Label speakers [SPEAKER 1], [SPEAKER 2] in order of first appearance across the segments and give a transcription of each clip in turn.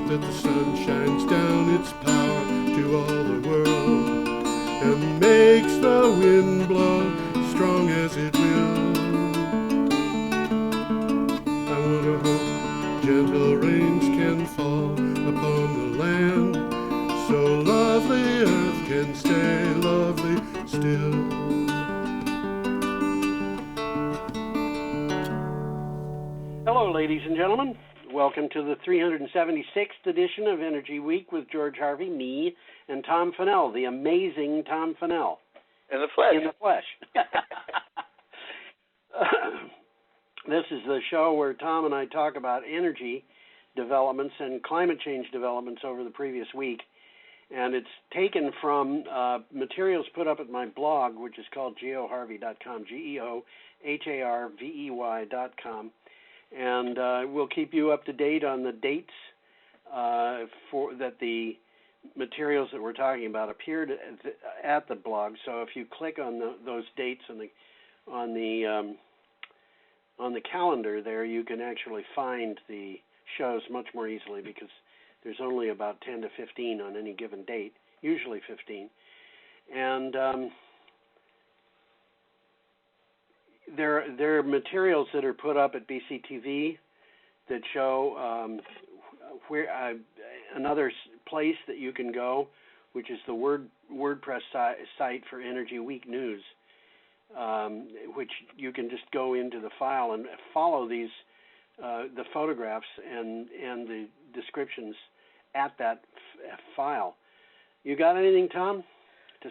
[SPEAKER 1] that the sun shines down its power to all the world and makes the wind blow strong as it will. I wonder how gentle rains can fall upon the land, so lovely earth can stay lovely still.
[SPEAKER 2] Hello, ladies and gentlemen. Welcome to the 376th edition of Energy Week with George Harvey, me, and Tom Fennell, the amazing Tom Fennell.
[SPEAKER 3] In the flesh.
[SPEAKER 2] In the flesh. This is the show where Tom and I talk about energy developments and climate change developments over the previous week. And it's taken from materials put up at my blog, which is called geoharvey.com, geoharvey.com. And we'll keep you up to date on the dates for that the materials that we're talking about appeared at the blog. So if you click on those dates on the calendar there, you can actually find the shows much more easily because there's only about 10 to 15 on any given date, usually 15. And there are materials that are put up at BCTV that show where another place that you can go, which is the WordPress site for Energy Week News, which you can just go into the file and follow these the photographs and the descriptions at that file. You got anything, Tom?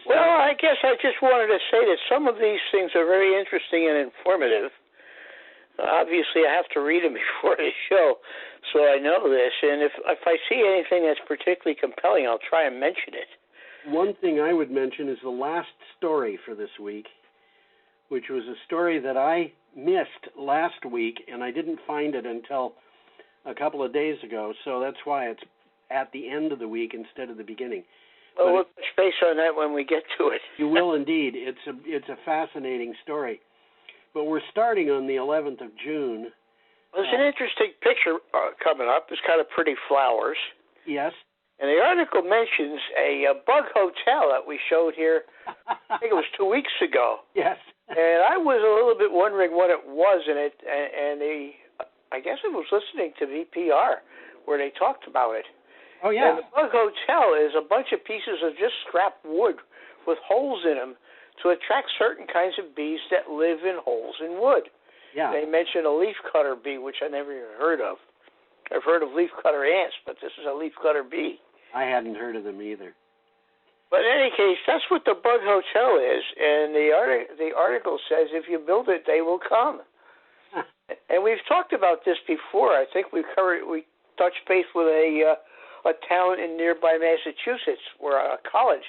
[SPEAKER 3] Well, I guess I just wanted to say that some of these things are very interesting and informative. Obviously, I have to read them before the show, so I know this. And if I see anything that's particularly compelling, I'll try and mention it.
[SPEAKER 2] One thing I would mention is the last story for this week, which was a story that I missed last week, and I didn't find it until a couple of days ago, so that's why it's at the end of the week instead of the beginning.
[SPEAKER 3] Well, we'll touch base on that when we get to it.
[SPEAKER 2] You will indeed. It's a fascinating story. But we're starting on the 11th of June.
[SPEAKER 3] There's an interesting picture coming up. It's kind of pretty flowers.
[SPEAKER 2] Yes.
[SPEAKER 3] And the article mentions a bug hotel that we showed here, I think it was 2 weeks ago.
[SPEAKER 2] Yes.
[SPEAKER 3] And I was a little bit wondering what it was, and I guess it was listening to VPR where they talked about it.
[SPEAKER 2] Oh, yeah.
[SPEAKER 3] And the bug hotel is a bunch of pieces of just scrap wood with holes in them to attract certain kinds of bees that live in holes in wood.
[SPEAKER 2] Yeah.
[SPEAKER 3] They mentioned a leafcutter bee, which I never even heard of. I've heard of leafcutter ants, but this is a leafcutter bee.
[SPEAKER 2] I hadn't heard of them either.
[SPEAKER 3] But in any case, that's what the bug hotel is, and the article says if you build it, they will come. And we've talked about this before. I think we touched base with a town in nearby Massachusetts where a college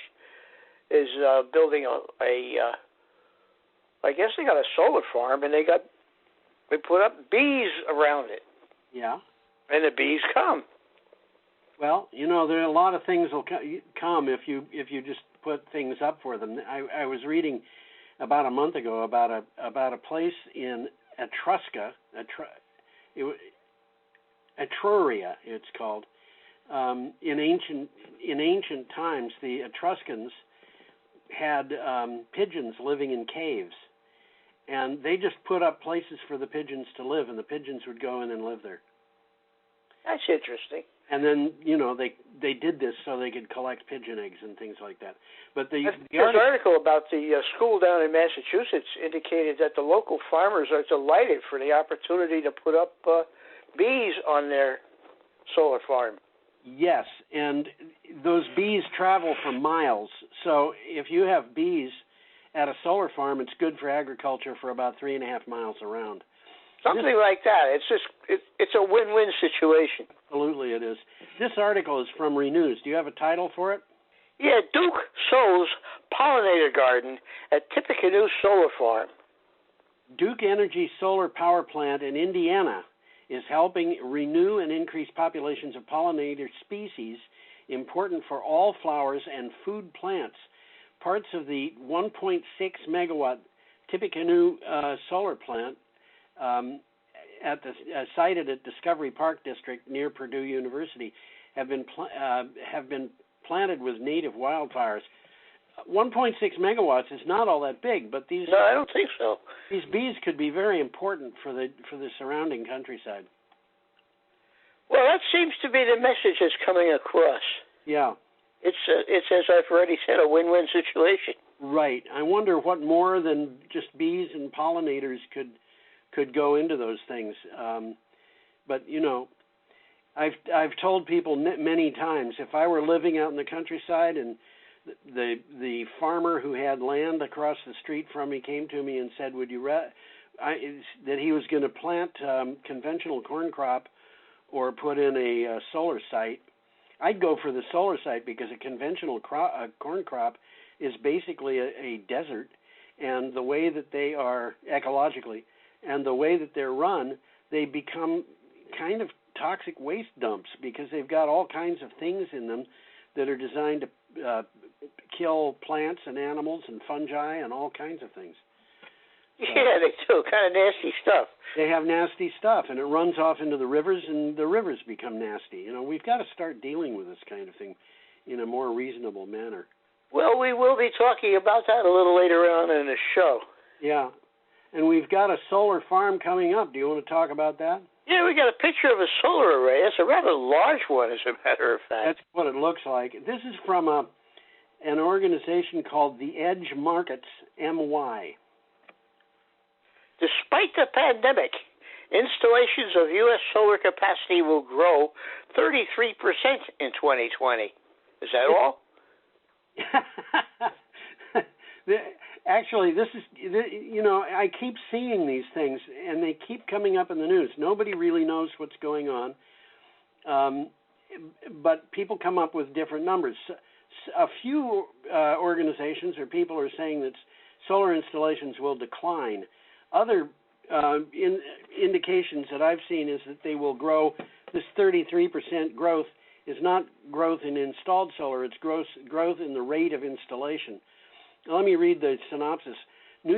[SPEAKER 3] is building I guess they got a solar farm, and they put up bees around it.
[SPEAKER 2] Yeah.
[SPEAKER 3] And the bees come.
[SPEAKER 2] Well, there are a lot of things will come if you just put things up for them. I was reading about a month ago about a place in Etrusca, Etruria, it's called. In ancient times, the Etruscans had pigeons living in caves, and they just put up places for the pigeons to live, and the pigeons would go in and live there.
[SPEAKER 3] That's interesting.
[SPEAKER 2] And then, they did this so they could collect pigeon eggs and things like that. But the
[SPEAKER 3] article about the school down in Massachusetts indicated that the local farmers are delighted for the opportunity to put up bees on their solar farm.
[SPEAKER 2] Yes, and those bees travel for miles. So if you have bees at a solar farm, it's good for agriculture for about 3.5 miles around.
[SPEAKER 3] Something like that. It's a win-win situation.
[SPEAKER 2] Absolutely it is. This article is from Renews. Do you have a title for it?
[SPEAKER 3] Yeah, Duke sows pollinator garden at Tippecanoe Solar Farm.
[SPEAKER 2] Duke Energy Solar Power Plant in Indiana is helping renew and increase populations of pollinator species important for all flowers and food plants. Parts of the 1.6 megawatt Tippecanoe solar plant at the sited at Discovery Park District near Purdue University have been planted with native wildflowers. 1.6 megawatts is not all that big, but these
[SPEAKER 3] No, I don't think so.
[SPEAKER 2] These bees could be very important for the surrounding countryside.
[SPEAKER 3] Well, that seems to be the message that's coming across.
[SPEAKER 2] Yeah.
[SPEAKER 3] It's as I've already said, a win-win situation.
[SPEAKER 2] Right. I wonder what more than just bees and pollinators could go into those things. But you know, I've told people many times, if I were living out in the countryside and the farmer who had land across the street from me came to me and said, "Would you that he was going to plant conventional corn crop or put in a solar site?" I'd go for the solar site because a conventional corn crop is basically a desert, and the way that they are ecologically and the way that they're run, they become kind of toxic waste dumps because they've got all kinds of things in them that are designed to kill plants and animals and fungi and all kinds of things.
[SPEAKER 3] Yeah, they do. Kind of nasty stuff.
[SPEAKER 2] They have nasty stuff, and it runs off into the rivers, and the rivers become nasty. You know, we've got to start dealing with this kind of thing in a more reasonable manner.
[SPEAKER 3] Well, we will be talking about that a little later on in the show.
[SPEAKER 2] Yeah, and we've got a solar farm coming up. Do you want to talk about that?
[SPEAKER 3] Yeah, we got a picture of a solar array. It's a rather large one, as a matter of fact.
[SPEAKER 2] That's what it looks like. This is from an organization called the Edge Markets, MY.
[SPEAKER 3] Despite the pandemic, installations of U.S. solar capacity will grow 33% in 2020. Is that all?
[SPEAKER 2] Actually, this is, you know, I keep seeing these things, and they keep coming up in the news. Nobody really knows what's going on, but people come up with different numbers. A few organizations or people are saying that solar installations will decline. Other indications that I've seen is that they will grow. This 33% growth is not growth in installed solar, it's growth in the rate of installation. Now, let me read the synopsis. New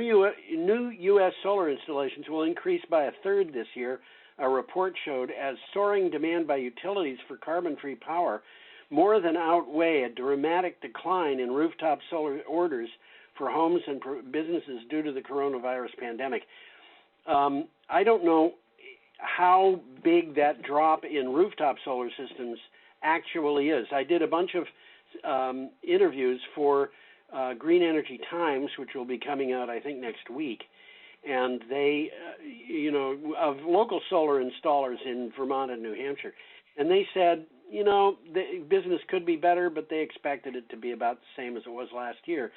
[SPEAKER 2] U.S. solar installations will increase by a third this year, a report showed, as soaring demand by utilities for carbon-free power more than outweigh a dramatic decline in rooftop solar orders for homes and businesses due to the coronavirus pandemic. I don't know how big that drop in rooftop solar systems actually is. I did a bunch of interviews for Green Energy Times, which will be coming out, I think, next week. And they, of local solar installers in Vermont and New Hampshire. And they said, the business could be better, but they expected it to be about the same as it was last year.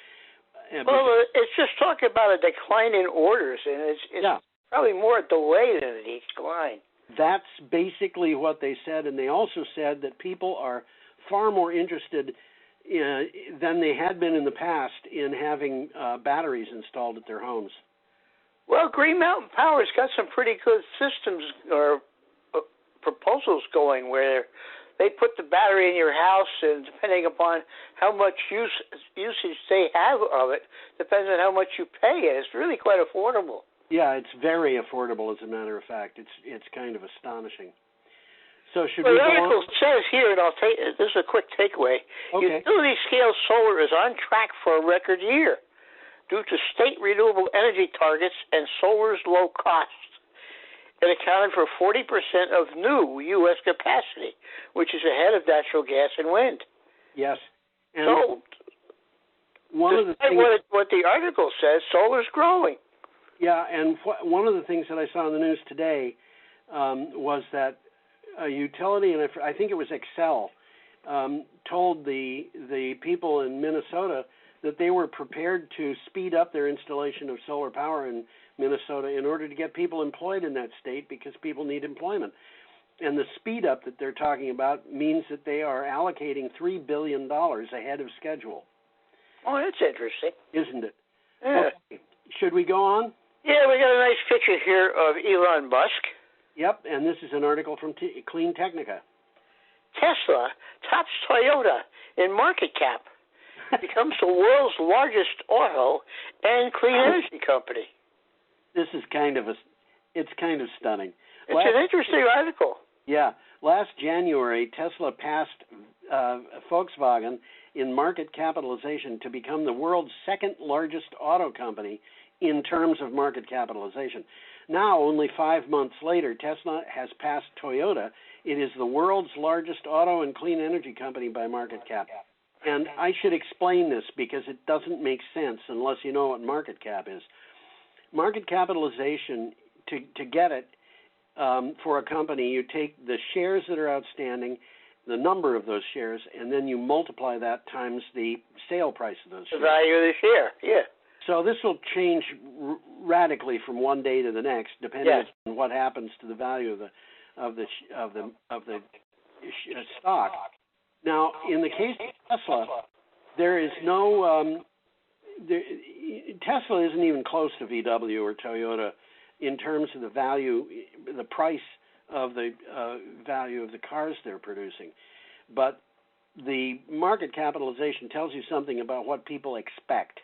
[SPEAKER 3] Well, it's just talking about a decline in orders, and it's probably more a delay than a decline.
[SPEAKER 2] That's basically what they said, and they also said that people are far more interested than they had been in the past in having batteries installed at their homes. Well,
[SPEAKER 3] Green Mountain Power's got some pretty good systems or proposals going where they put the battery in your house, and depending upon how much usage they have of it, depends on how much you pay. And it's really quite affordable.
[SPEAKER 2] Yeah, it's very affordable, as a matter of fact. It's kind of astonishing. So should
[SPEAKER 3] the
[SPEAKER 2] we go
[SPEAKER 3] article
[SPEAKER 2] on?
[SPEAKER 3] says here, and this is a quick takeaway,
[SPEAKER 2] Okay.
[SPEAKER 3] Utility-scale solar is on track for a record year due to state renewable energy targets and solar's low cost. It accounted for 40% of new U.S. capacity, which is ahead of natural gas and wind.
[SPEAKER 2] Yes. And
[SPEAKER 3] so,
[SPEAKER 2] one of the things,
[SPEAKER 3] what the article says, solar's growing.
[SPEAKER 2] Yeah, and one of the things that I saw in the news today was that a utility, and I think it was Excel, told the people in Minnesota that they were prepared to speed up their installation of solar power in Minnesota in order to get people employed in that state because people need employment. And the speed up that they're talking about means that they are allocating $3 billion ahead of schedule.
[SPEAKER 3] Oh, that's interesting.
[SPEAKER 2] Isn't it?
[SPEAKER 3] Yeah.
[SPEAKER 2] Okay. Should we go on?
[SPEAKER 3] Yeah, we got a nice picture here of Elon Musk.
[SPEAKER 2] Yep, and this is an article from Clean Technica.
[SPEAKER 3] Tesla tops Toyota in market cap, becomes the world's largest auto and clean energy company.
[SPEAKER 2] This is kind of stunning.
[SPEAKER 3] It's an interesting article.
[SPEAKER 2] Yeah. Last January, Tesla passed Volkswagen in market capitalization to become the world's second largest auto company in terms of market capitalization. Now, only 5 months later, Tesla has passed Toyota. It is the world's largest auto and clean energy company by market cap. And I should explain this because it doesn't make sense unless you know what market cap is. Market capitalization, to get it for a company, you take the shares that are outstanding, the number of those shares, and then you multiply that times the sale price of those shares.
[SPEAKER 3] The value of the share, yeah.
[SPEAKER 2] So this will change radically from one day to the next, depending on what happens to the value of the stock. Now, in the case of Tesla, there is no Tesla isn't even close to VW or Toyota in terms of the value, the price of the value of the cars they're producing. But the market capitalization tells you something about what people expect.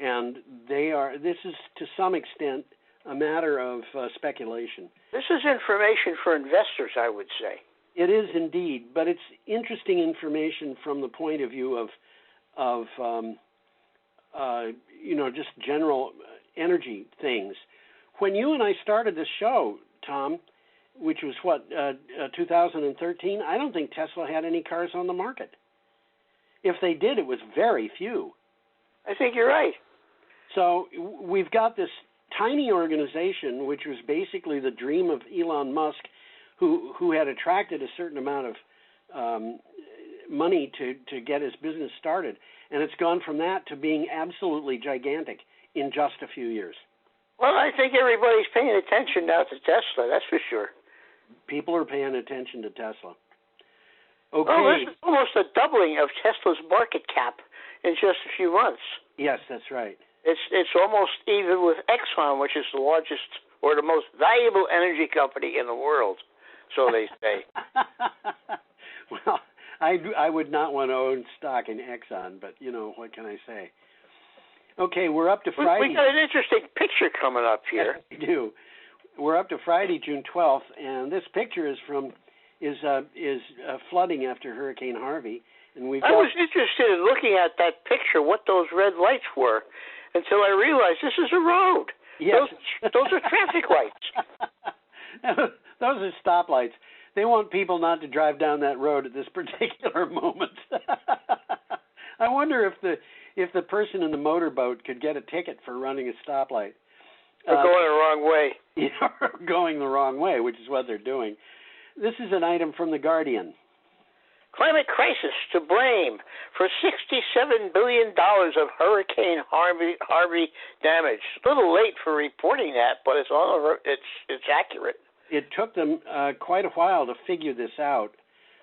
[SPEAKER 2] And this is to some extent a matter of speculation.
[SPEAKER 3] This is information for investors, I would say.
[SPEAKER 2] It is indeed, but it's interesting information from the point of view of just general energy things. When you and I started this show, Tom, which was 2013, I don't think Tesla had any cars on the market. If they did, it was very few.
[SPEAKER 3] I think you're right.
[SPEAKER 2] So we've got this tiny organization, which was basically the dream of Elon Musk, who had attracted a certain amount of money to get his business started. And it's gone from that to being absolutely gigantic in just a few years.
[SPEAKER 3] Well, I think everybody's paying attention now to Tesla, that's for sure.
[SPEAKER 2] People are paying attention to Tesla. Okay.
[SPEAKER 3] Well, there's almost a doubling of Tesla's market cap in just a few months.
[SPEAKER 2] Yes, that's right.
[SPEAKER 3] It's almost even with Exxon, which is the largest or the most valuable energy company in the world, so they say.
[SPEAKER 2] Well, I would not want to own stock in Exxon, but, what can I say? Okay, we're up to Friday.
[SPEAKER 3] We got an interesting picture coming up here.
[SPEAKER 2] Yes, we do. We're up to Friday, June 12th, and this picture is flooding after Hurricane Harvey. And I
[SPEAKER 3] was interested in looking at that picture, what those red lights were, until I realized this is a road.
[SPEAKER 2] Yes.
[SPEAKER 3] Those are traffic lights.
[SPEAKER 2] Those are stoplights. They want people not to drive down that road at this particular moment. I wonder if the person in the motorboat could get a ticket for running a stoplight.
[SPEAKER 3] Or going the wrong way.
[SPEAKER 2] Yeah, going the wrong way, which is what they're doing. This is an item from The Guardian.
[SPEAKER 3] Climate crisis to blame for $67 billion of Hurricane Harvey damage. A little late for reporting that, but it's accurate.
[SPEAKER 2] It took them quite a while to figure this out.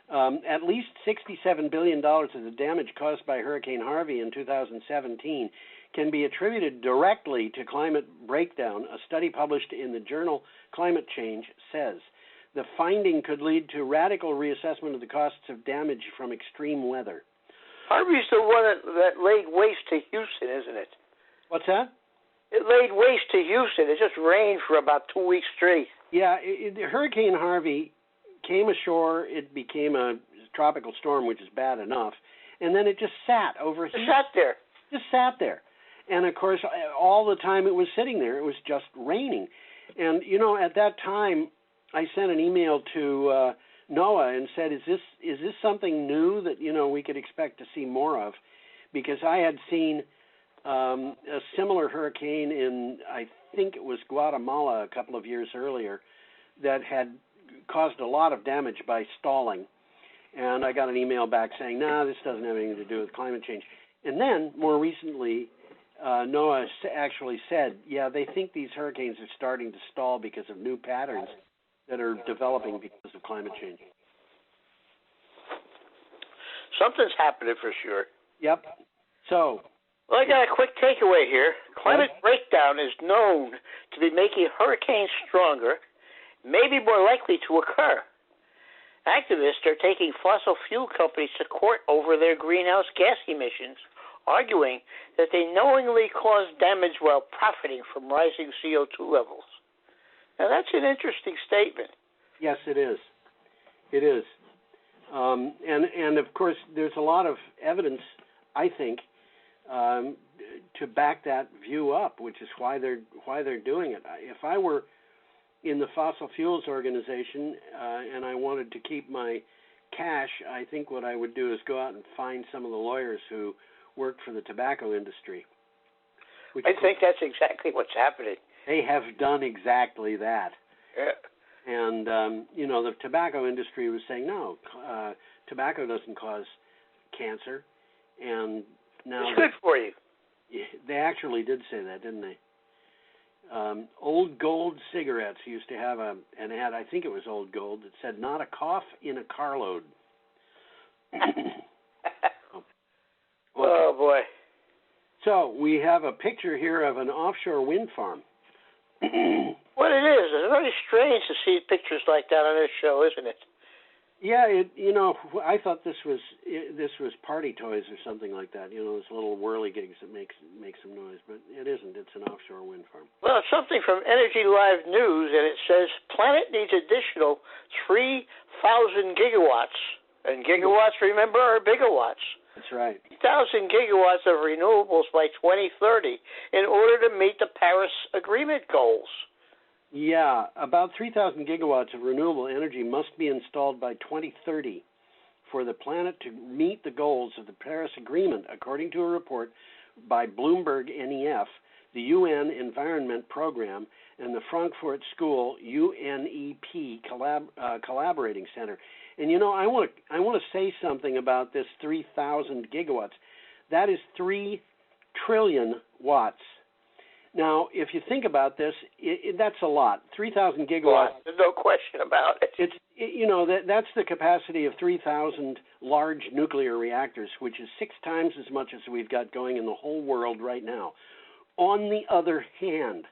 [SPEAKER 2] At least $67 billion of the damage caused by Hurricane Harvey in 2017 can be attributed directly to climate breakdown, a study published in the journal Climate Change says. The finding could lead to radical reassessment of the costs of damage from extreme weather.
[SPEAKER 3] Harvey's the one that laid waste to Houston, isn't it?
[SPEAKER 2] What's that?
[SPEAKER 3] It laid waste to Houston. It just rained for about 2 weeks straight.
[SPEAKER 2] Yeah, Hurricane Harvey came ashore. It became a tropical storm, which is bad enough. And then it just sat over here. Just sat there. And, of course, all the time it was sitting there, it was just raining. And, at that time, I sent an email to NOAA and said, is this something new that, we could expect to see more of? Because I had seen a similar hurricane in, I think it was Guatemala a couple of years earlier, that had caused a lot of damage by stalling. And I got an email back saying, no, this doesn't have anything to do with climate change. And then, more recently, NOAA actually said, they think these hurricanes are starting to stall because of new patterns that are developing because of climate change.
[SPEAKER 3] Something's happening for sure.
[SPEAKER 2] Yep. So.
[SPEAKER 3] Well, I got a quick takeaway here. Climate breakdown is known to be making hurricanes stronger, maybe more likely to occur. Activists are taking fossil fuel companies to court over their greenhouse gas emissions, arguing that they knowingly cause damage while profiting from rising CO2 levels. Now, that's an interesting statement.
[SPEAKER 2] Yes, it is. It is. And of course, there's a lot of evidence, I think, to back that view up, which is why they're doing it. If I were in the fossil fuels organization and I wanted to keep my cash, I think what I would do is go out and find some of the lawyers who work for the tobacco industry.
[SPEAKER 3] I think that's exactly what's happening.
[SPEAKER 2] They have done exactly that.
[SPEAKER 3] Yeah.
[SPEAKER 2] And, the tobacco industry was saying, no, tobacco doesn't cause cancer. And now
[SPEAKER 3] it's good for you.
[SPEAKER 2] They actually did say that, didn't they? Old Gold cigarettes used to have an ad, I think it was Old Gold, that said, not a cough in a carload.
[SPEAKER 3] Oh, boy.
[SPEAKER 2] So we have a picture here of an offshore wind farm.
[SPEAKER 3] What it is, it's very strange to see pictures like that on this show, isn't it?
[SPEAKER 2] Yeah, I thought this was party toys or something like that. Those little whirly gigs that make some noise, but it isn't. It's an offshore wind farm.
[SPEAKER 3] Well, it's something from Energy Live News, and it says planet needs additional 3,000 gigawatts. And gigawatts, remember, are bigawatts.
[SPEAKER 2] That's right.
[SPEAKER 3] 3,000 gigawatts of renewables by 2030 in order to meet the Paris Agreement goals.
[SPEAKER 2] Yeah, about 3,000 gigawatts of renewable energy must be installed by 2030 for the planet to meet the goals of the Paris Agreement, according to a report by Bloomberg NEF, the UN Environment Program, and the Frankfurt School UNEP Collaborating Center. And I want to say something about this 3,000 gigawatts. That is 3 trillion watts. Now, if you think about this, that's a lot. 3,000 gigawatts.
[SPEAKER 3] Well, there's no question about it.
[SPEAKER 2] That's the capacity of 3,000 large nuclear reactors, which is 6 times as much as we've got going in the whole world right now. On the other hand,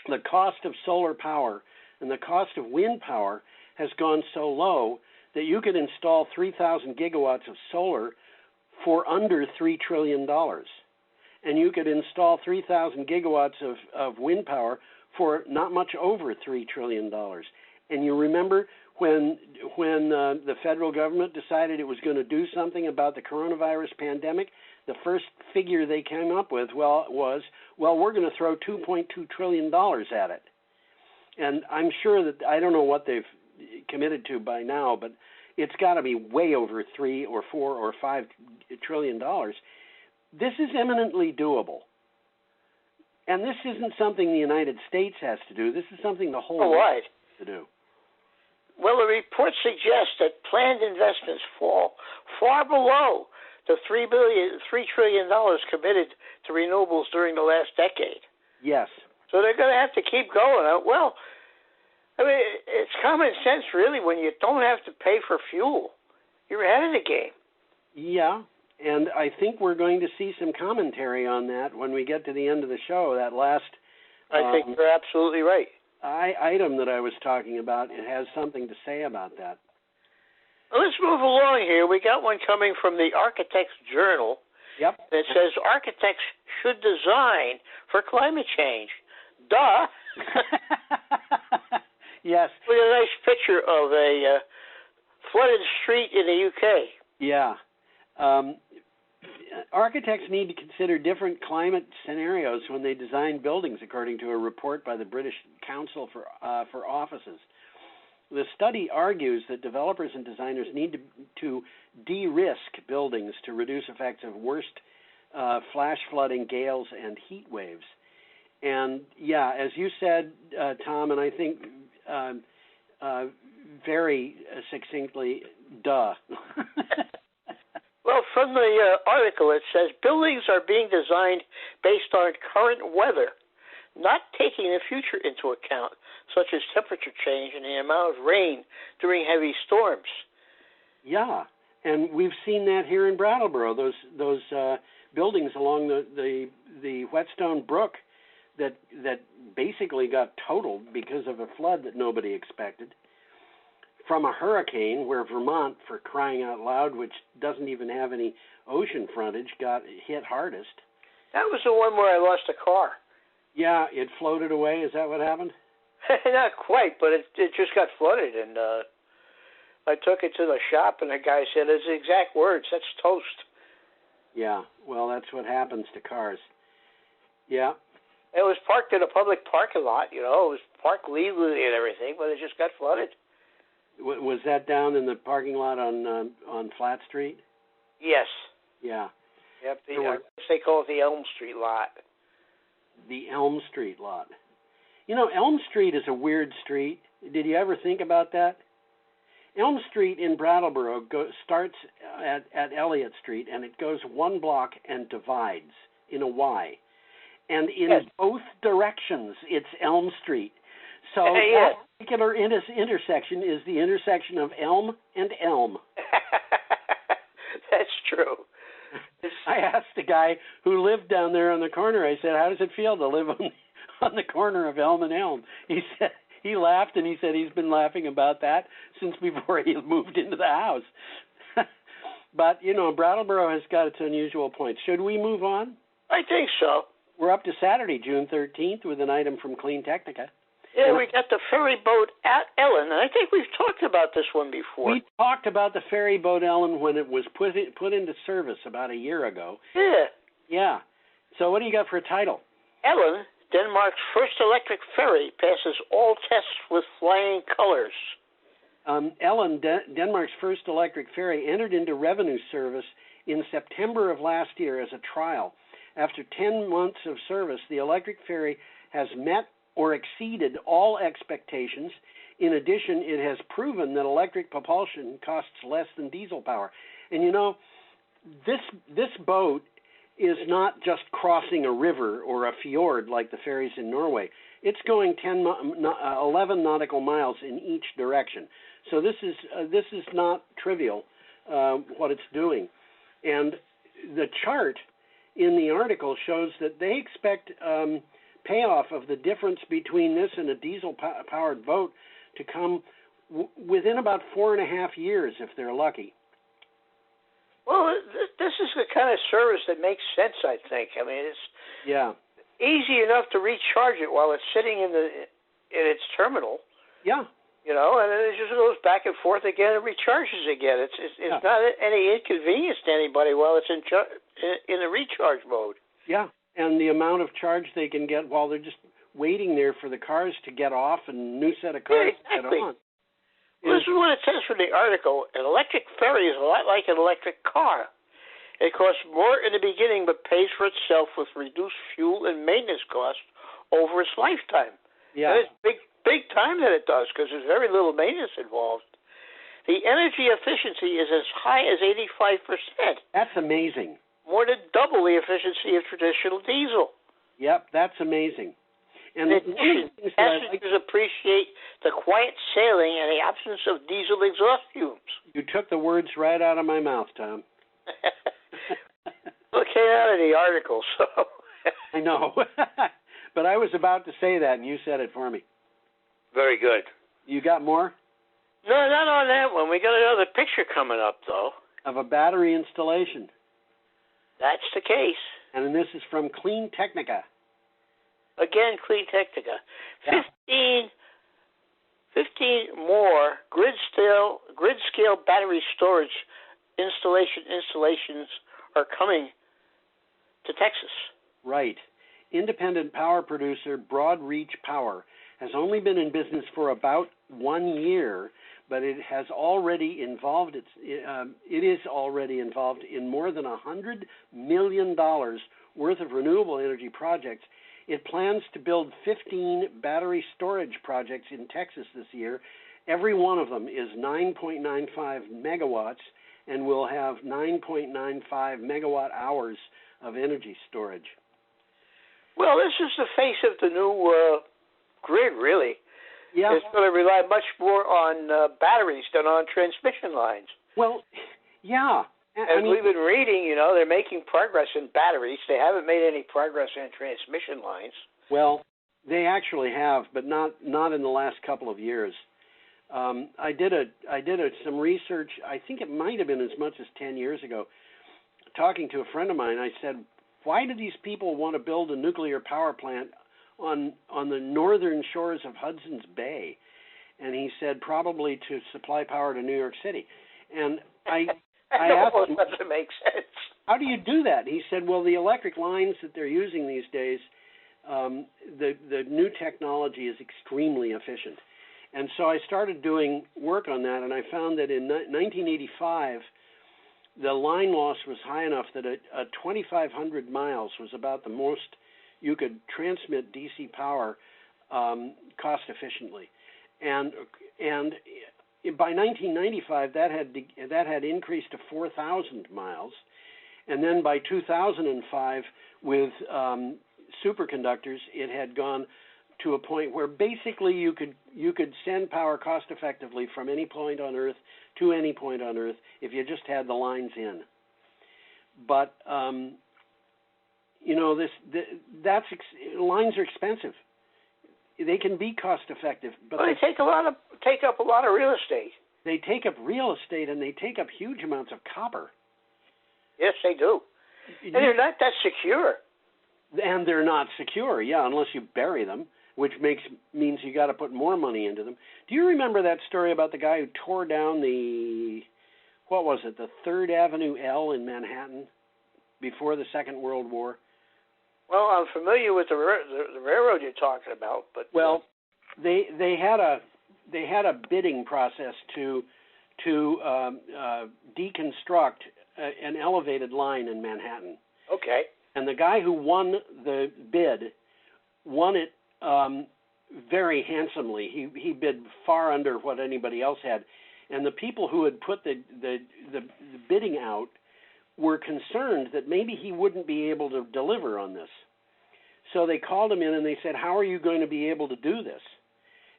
[SPEAKER 2] the cost of solar power and the cost of wind power has gone so low that you could install 3,000 gigawatts of solar for under $3 trillion. And you could install 3,000 gigawatts of wind power for not much over $3 trillion. And you remember when the federal government decided it was going to do something about the coronavirus pandemic, the first figure they came up with was we're going to throw $2.2 trillion at it. And I'm sure that, I don't know what they've committed to by now, but it's got to be way over $3 or $4 or $5 trillion. This is eminently doable. And this isn't something the United States has to do. This is something the whole world has to do.
[SPEAKER 3] Well, the report suggests that planned investments fall far below the $3 trillion committed to renewables during the last decade.
[SPEAKER 2] Yes. So
[SPEAKER 3] they're going to have to keep going. Well, I mean, it's common sense, really, when you don't have to pay for fuel. You're ahead of the game.
[SPEAKER 2] Yeah, and I think we're going to see some commentary on that when we get to the end of the show. That last
[SPEAKER 3] I think you're absolutely right.
[SPEAKER 2] Item that I was talking about, it has something to say about that.
[SPEAKER 3] Well, let's move along here. We got one coming from the Architects Journal.
[SPEAKER 2] Yep.
[SPEAKER 3] That says architects should design for climate change. Duh.
[SPEAKER 2] Yes.
[SPEAKER 3] Look at a nice picture of a flooded street in the UK.
[SPEAKER 2] Yeah. Architects need to consider different climate scenarios when they design buildings, according to a report by the British Council for Offices. The study argues that developers and designers need to de-risk buildings to reduce effects of worst flash flooding, gales, and heat waves. And, yeah, as you said, Tom, and I think very succinctly, duh.
[SPEAKER 3] Well, from the article, it says buildings are being designed based on current weather, not taking the future into account, such as temperature change and the amount of rain during heavy storms. Yeah,
[SPEAKER 2] and we've seen that here in Brattleboro. Those buildings along the Whetstone Brook that basically got totaled because of a flood that nobody expected. From a hurricane where Vermont, for crying out loud, which doesn't even have any ocean frontage, got hit hardest.
[SPEAKER 3] That was the one where I lost a car.
[SPEAKER 2] Yeah, it floated away. Is that what happened?
[SPEAKER 3] Not quite, but it just got flooded, and I took it to the shop, and the guy said, his exact words, that's toast.
[SPEAKER 2] Yeah, well, that's what happens to cars. Yeah.
[SPEAKER 3] It was parked in a public parking lot, it was parked legally and everything, but it just got flooded.
[SPEAKER 2] Was that down in the parking lot on Flat Street?
[SPEAKER 3] Yes.
[SPEAKER 2] Yeah.
[SPEAKER 3] Yep, I guess they call it the Elm Street lot.
[SPEAKER 2] The Elm Street lot. Elm Street is a weird street. Did you ever think about that? Elm Street in Brattleboro starts at Elliott Street, and it goes one block and divides in a Y. And in both directions, it's Elm Street. So that particular intersection is the intersection of Elm and Elm.
[SPEAKER 3] That's true.
[SPEAKER 2] I asked the guy who lived down there on the corner, I said, how does it feel to live on the corner of Elm and Elm? He said, he laughed, and he said he's been laughing about that since before he moved into the house. But, Brattleboro has got its unusual points. Should we move on?
[SPEAKER 3] I think so.
[SPEAKER 2] We're up to Saturday, June 13th, with an item from Clean Technica.
[SPEAKER 3] Yeah, we got the ferry boat at Ellen, and I think we've talked about this one before.
[SPEAKER 2] We talked about the ferry boat Ellen when it was put into service about a year ago.
[SPEAKER 3] Yeah.
[SPEAKER 2] Yeah. So what do you got for a title?
[SPEAKER 3] Ellen, Denmark's first electric ferry, passes all tests with flying colors.
[SPEAKER 2] Ellen, Denmark's first electric ferry, entered into revenue service in September of last year as a trial. After 10 months of service, the electric ferry has met or exceeded all expectations. In addition, it has proven that electric propulsion costs less than diesel power. And this boat is not just crossing a river or a fjord like the ferries in Norway. It's going 11 nautical miles in each direction. So this is not trivial what it's doing. And the chart in the article shows that they expect payoff of the difference between this and a diesel-powered boat to come within about 4.5 years if they're lucky.
[SPEAKER 3] Well, this is the kind of service that makes sense, I think. I mean, it's easy enough to recharge it while it's sitting in its terminal.
[SPEAKER 2] Yeah.
[SPEAKER 3] And then it just goes back and forth again and recharges again. It's not any inconvenience to anybody while it's in the recharge mode. Yeah,
[SPEAKER 2] and the amount of charge they can get while they're just waiting there for the cars to get off and a new set of cars to get on.
[SPEAKER 3] Well, this is what it says from the article. An electric ferry is a lot like an electric car. It costs more in the beginning but pays for itself with reduced fuel and maintenance costs over its lifetime.
[SPEAKER 2] Yeah.
[SPEAKER 3] And it's big time that it does because there's very little maintenance involved. The energy efficiency is as high as 85%.
[SPEAKER 2] That's amazing.
[SPEAKER 3] More than double the efficiency of traditional diesel.
[SPEAKER 2] Yep, that's amazing. And
[SPEAKER 3] in addition, passengers appreciate the quiet sailing and the absence of diesel exhaust fumes.
[SPEAKER 2] You took the words right out of my mouth, Tom.
[SPEAKER 3] Well, it came out of the article, so.
[SPEAKER 2] I know. But I was about to say that, and you said it for me.
[SPEAKER 3] Very good.
[SPEAKER 2] You got more?
[SPEAKER 3] No, not on that one. We got another picture coming up, though.
[SPEAKER 2] Of a battery installation.
[SPEAKER 3] That's the case.
[SPEAKER 2] And this is from Clean Technica.
[SPEAKER 3] Again, Clean Technica. 15 more grid-scale battery storage installations are coming to Texas.
[SPEAKER 2] Right. Independent power producer Broad Reach Power has only been in business for about 1 year, but it has already involved it is already involved in more than $100 million worth of renewable energy projects. It plans to build 15 battery storage projects in Texas this year. Every one of them is 9.95 megawatts and will have 9.95 megawatt hours of energy storage.
[SPEAKER 3] Well, this is the face of the new grid, really.
[SPEAKER 2] Yeah.
[SPEAKER 3] It's going to rely much more on batteries than on transmission lines.
[SPEAKER 2] Well, yeah.
[SPEAKER 3] As we've been reading, they're making progress in batteries. They haven't made any progress in transmission lines.
[SPEAKER 2] Well, they actually have, but not in the last couple of years. I did some research. I think it might have been as much as 10 years ago. Talking to a friend of mine, I said, "Why do these people want to build a nuclear power plant on the northern shores of Hudson's Bay, and he said probably to supply power to New York City. And I asked him,
[SPEAKER 3] doesn't make sense.
[SPEAKER 2] how do you do that? He said, well, the electric lines that they're using these days, the new technology is extremely efficient. And so I started doing work on that, and I found that in 1985, the line loss was high enough that 2,500 miles was about the most you could transmit DC power cost efficiently. And by 1995, that had increased to 4,000 miles, and then by 2005, with superconductors, it had gone to a point where basically you could send power cost effectively from any point on Earth to any point on Earth if you just had the lines in. But lines are expensive. They can be cost effective, but
[SPEAKER 3] they take up a lot of real estate.
[SPEAKER 2] They take up real estate, and they take up huge amounts of copper.
[SPEAKER 3] Yes, they do. And they're not that secure.
[SPEAKER 2] And they're not secure, yeah, unless you bury them, which means you got to put more money into them. Do you remember that story about the guy who tore down the 3rd Avenue L in Manhattan before the Second World War?
[SPEAKER 3] Well, I'm familiar with the railroad you're talking about, but
[SPEAKER 2] they had a bidding process to deconstruct an elevated line in Manhattan.
[SPEAKER 3] Okay.
[SPEAKER 2] And the guy who won the bid won it very handsomely. He bid far under what anybody else had, and the people who had put the bidding out were concerned that maybe he wouldn't be able to deliver on this. So they called him in and they said, "How are you going to be able to do this?"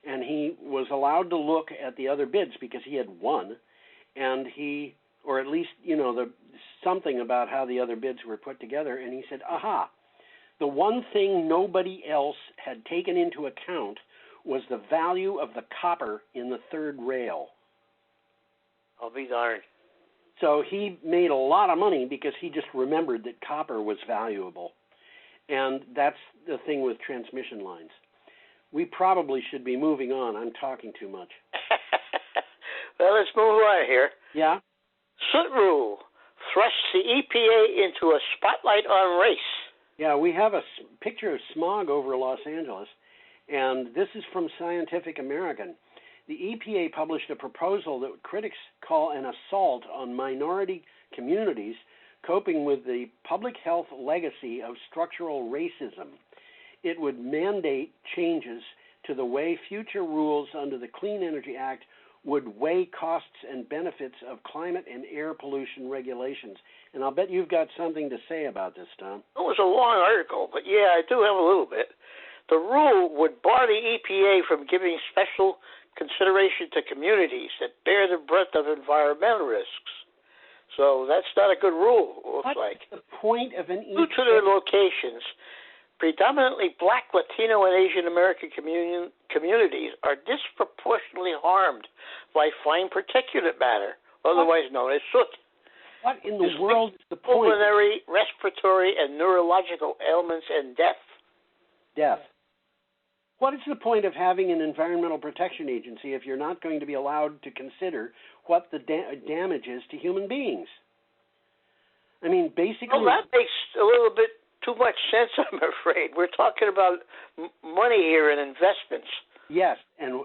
[SPEAKER 2] And he was allowed to look at the other bids because he had won, and or at least something about how the other bids were put together, and he said, "Aha! The one thing nobody else had taken into account was the value of the copper in the third rail."
[SPEAKER 3] I'll be darned.
[SPEAKER 2] So he made a lot of money because he just remembered that copper was valuable. And that's the thing with transmission lines. We probably should be moving on. I'm talking too much.
[SPEAKER 3] Well, let's move on here.
[SPEAKER 2] Yeah?
[SPEAKER 3] Soot rule thrusts the EPA into a spotlight on race.
[SPEAKER 2] Yeah, we have a picture of smog over Los Angeles, and this is from Scientific American. The EPA published a proposal that critics call an assault on minority communities coping with the public health legacy of structural racism. It would mandate changes to the way future rules under the Clean Energy Act would weigh costs and benefits of climate and air pollution regulations. And I'll bet you've got something to say about this, Tom.
[SPEAKER 3] It was a long article, but yeah, I do have a little bit. The rule would bar the EPA from giving special consideration to communities that bear the brunt of environmental risks. So that's not a good rule, it looks like.
[SPEAKER 2] What's the point of an EPA?
[SPEAKER 3] Due to their locations, predominantly Black, Latino, and Asian American communities are disproportionately harmed by fine particulate matter, otherwise known as soot.
[SPEAKER 2] What in the world is the point?
[SPEAKER 3] Pulmonary, respiratory, and neurological ailments and death.
[SPEAKER 2] Death. What is the point of having an environmental protection agency if you're not going to be allowed to consider what the damage is to human beings? I mean, basically...
[SPEAKER 3] Well, that makes a little bit too much sense, I'm afraid. We're talking about money here and investments.
[SPEAKER 2] Yes, and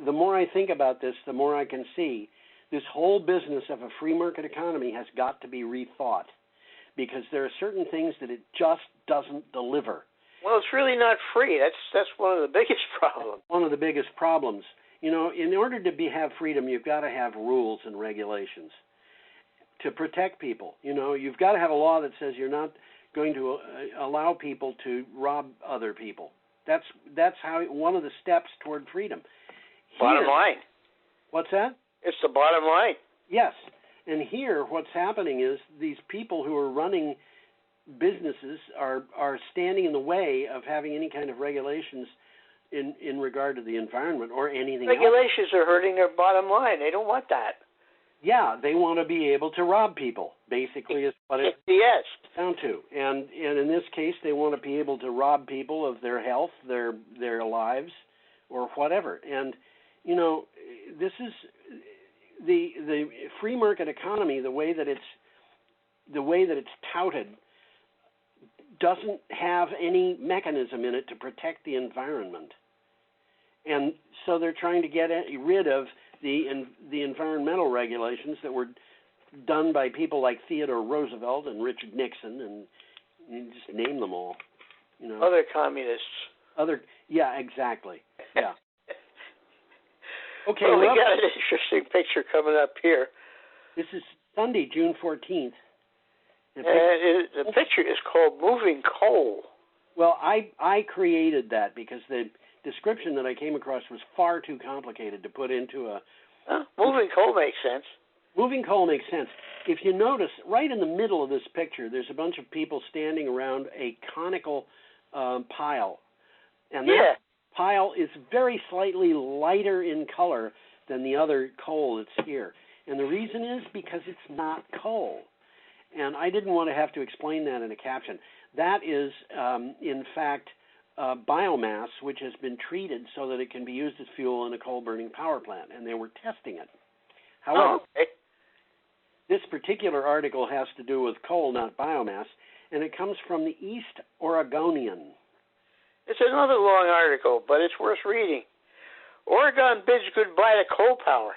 [SPEAKER 2] the more I think about this, the more I can see this whole business of a free market economy has got to be rethought, because there are certain things that it just doesn't deliver.
[SPEAKER 3] Well, it's really not free. That's one of the biggest problems.
[SPEAKER 2] One of the biggest problems. In order to have freedom, you've got to have rules and regulations to protect people. You've got to have a law that says you're not going to allow people to rob other people. That's how one of the steps toward freedom.
[SPEAKER 3] Bottom line.
[SPEAKER 2] What's that?
[SPEAKER 3] It's the bottom line.
[SPEAKER 2] Yes. And here what's happening is these people who are running businesses are standing in the way of having any kind of regulations in regard to the environment or anything else.
[SPEAKER 3] Regulations are hurting their bottom line. They don't want that.
[SPEAKER 2] Yeah, they want to be able to rob people, basically, is what it
[SPEAKER 3] Yes.
[SPEAKER 2] comes down to. And in this case, they want to be able to rob people of their health, their lives, or whatever. And, you know, this is the free market economy, the way that it's touted, doesn't have any mechanism in it to protect the environment. And so they're trying to get rid of the environmental regulations that were done by people like Theodore Roosevelt and Richard Nixon, and you just name them all. You know,
[SPEAKER 3] Other communists.
[SPEAKER 2] Yeah, exactly. Yeah. Okay.
[SPEAKER 3] Well, we got an interesting picture coming up here.
[SPEAKER 2] This is Sunday, June 14th.
[SPEAKER 3] And the picture is called Moving Coal.
[SPEAKER 2] Well, I created that because the description that I came across was far too complicated to put into a...
[SPEAKER 3] Moving coal makes sense.
[SPEAKER 2] Moving coal makes sense. If you notice, right in the middle of this picture, there's a bunch of people standing around a conical pile. And that pile is very slightly lighter in color than the other coal that's here. And the reason is because it's not coal. And I didn't want to have to explain that in a caption. That is, in fact, biomass, which has been treated so that it can be used as fuel in a coal-burning power plant, and they were testing it. However, this particular article has to do with coal, not biomass, and it comes from the East Oregonian.
[SPEAKER 3] It's another long article, but it's worth reading. Oregon bids goodbye to coal power.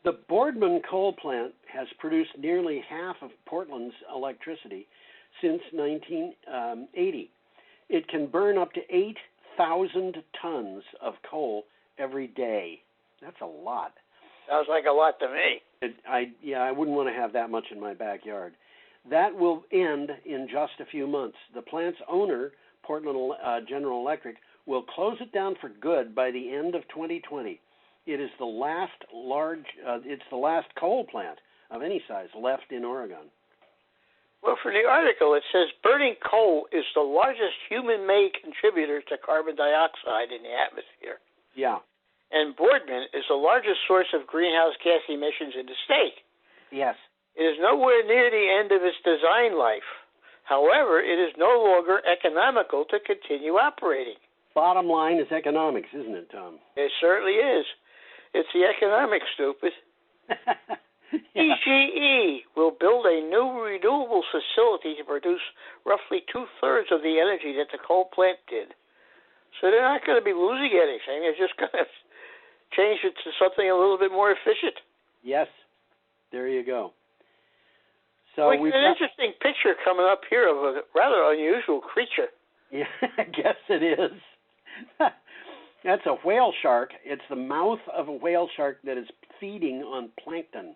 [SPEAKER 2] The Boardman coal plant has produced nearly half of Portland's electricity since 1980. It can burn up to 8,000 tons of coal every day. That's a lot.
[SPEAKER 3] Sounds like a lot to me.
[SPEAKER 2] I wouldn't want to have that much in my backyard. That will end in just a few months. The plant's owner, Portland General Electric, will close it down for good by the end of 2020. It is the last coal plant of any size left in Oregon.
[SPEAKER 3] Well, for the article, it says burning coal is the largest human-made contributor to carbon dioxide in the atmosphere.
[SPEAKER 2] Yeah.
[SPEAKER 3] And Boardman is the largest source of greenhouse gas emissions in the state.
[SPEAKER 2] Yes.
[SPEAKER 3] It is nowhere near the end of its design life. However, it is no longer economical to continue operating.
[SPEAKER 2] Bottom line is economics, isn't it, Tom?
[SPEAKER 3] It certainly is. It's the economics, stupid. PGE will build a new renewables facility to produce roughly 2/3 of the energy that the coal plant did. So they're not going to be losing anything. They're just going to change it to something a little bit more efficient.
[SPEAKER 2] Yes. There you go. So
[SPEAKER 3] we've got an interesting picture coming up here of a rather unusual creature.
[SPEAKER 2] Yeah, I guess it is. That's a whale shark. It's the mouth of a whale shark that is feeding on plankton.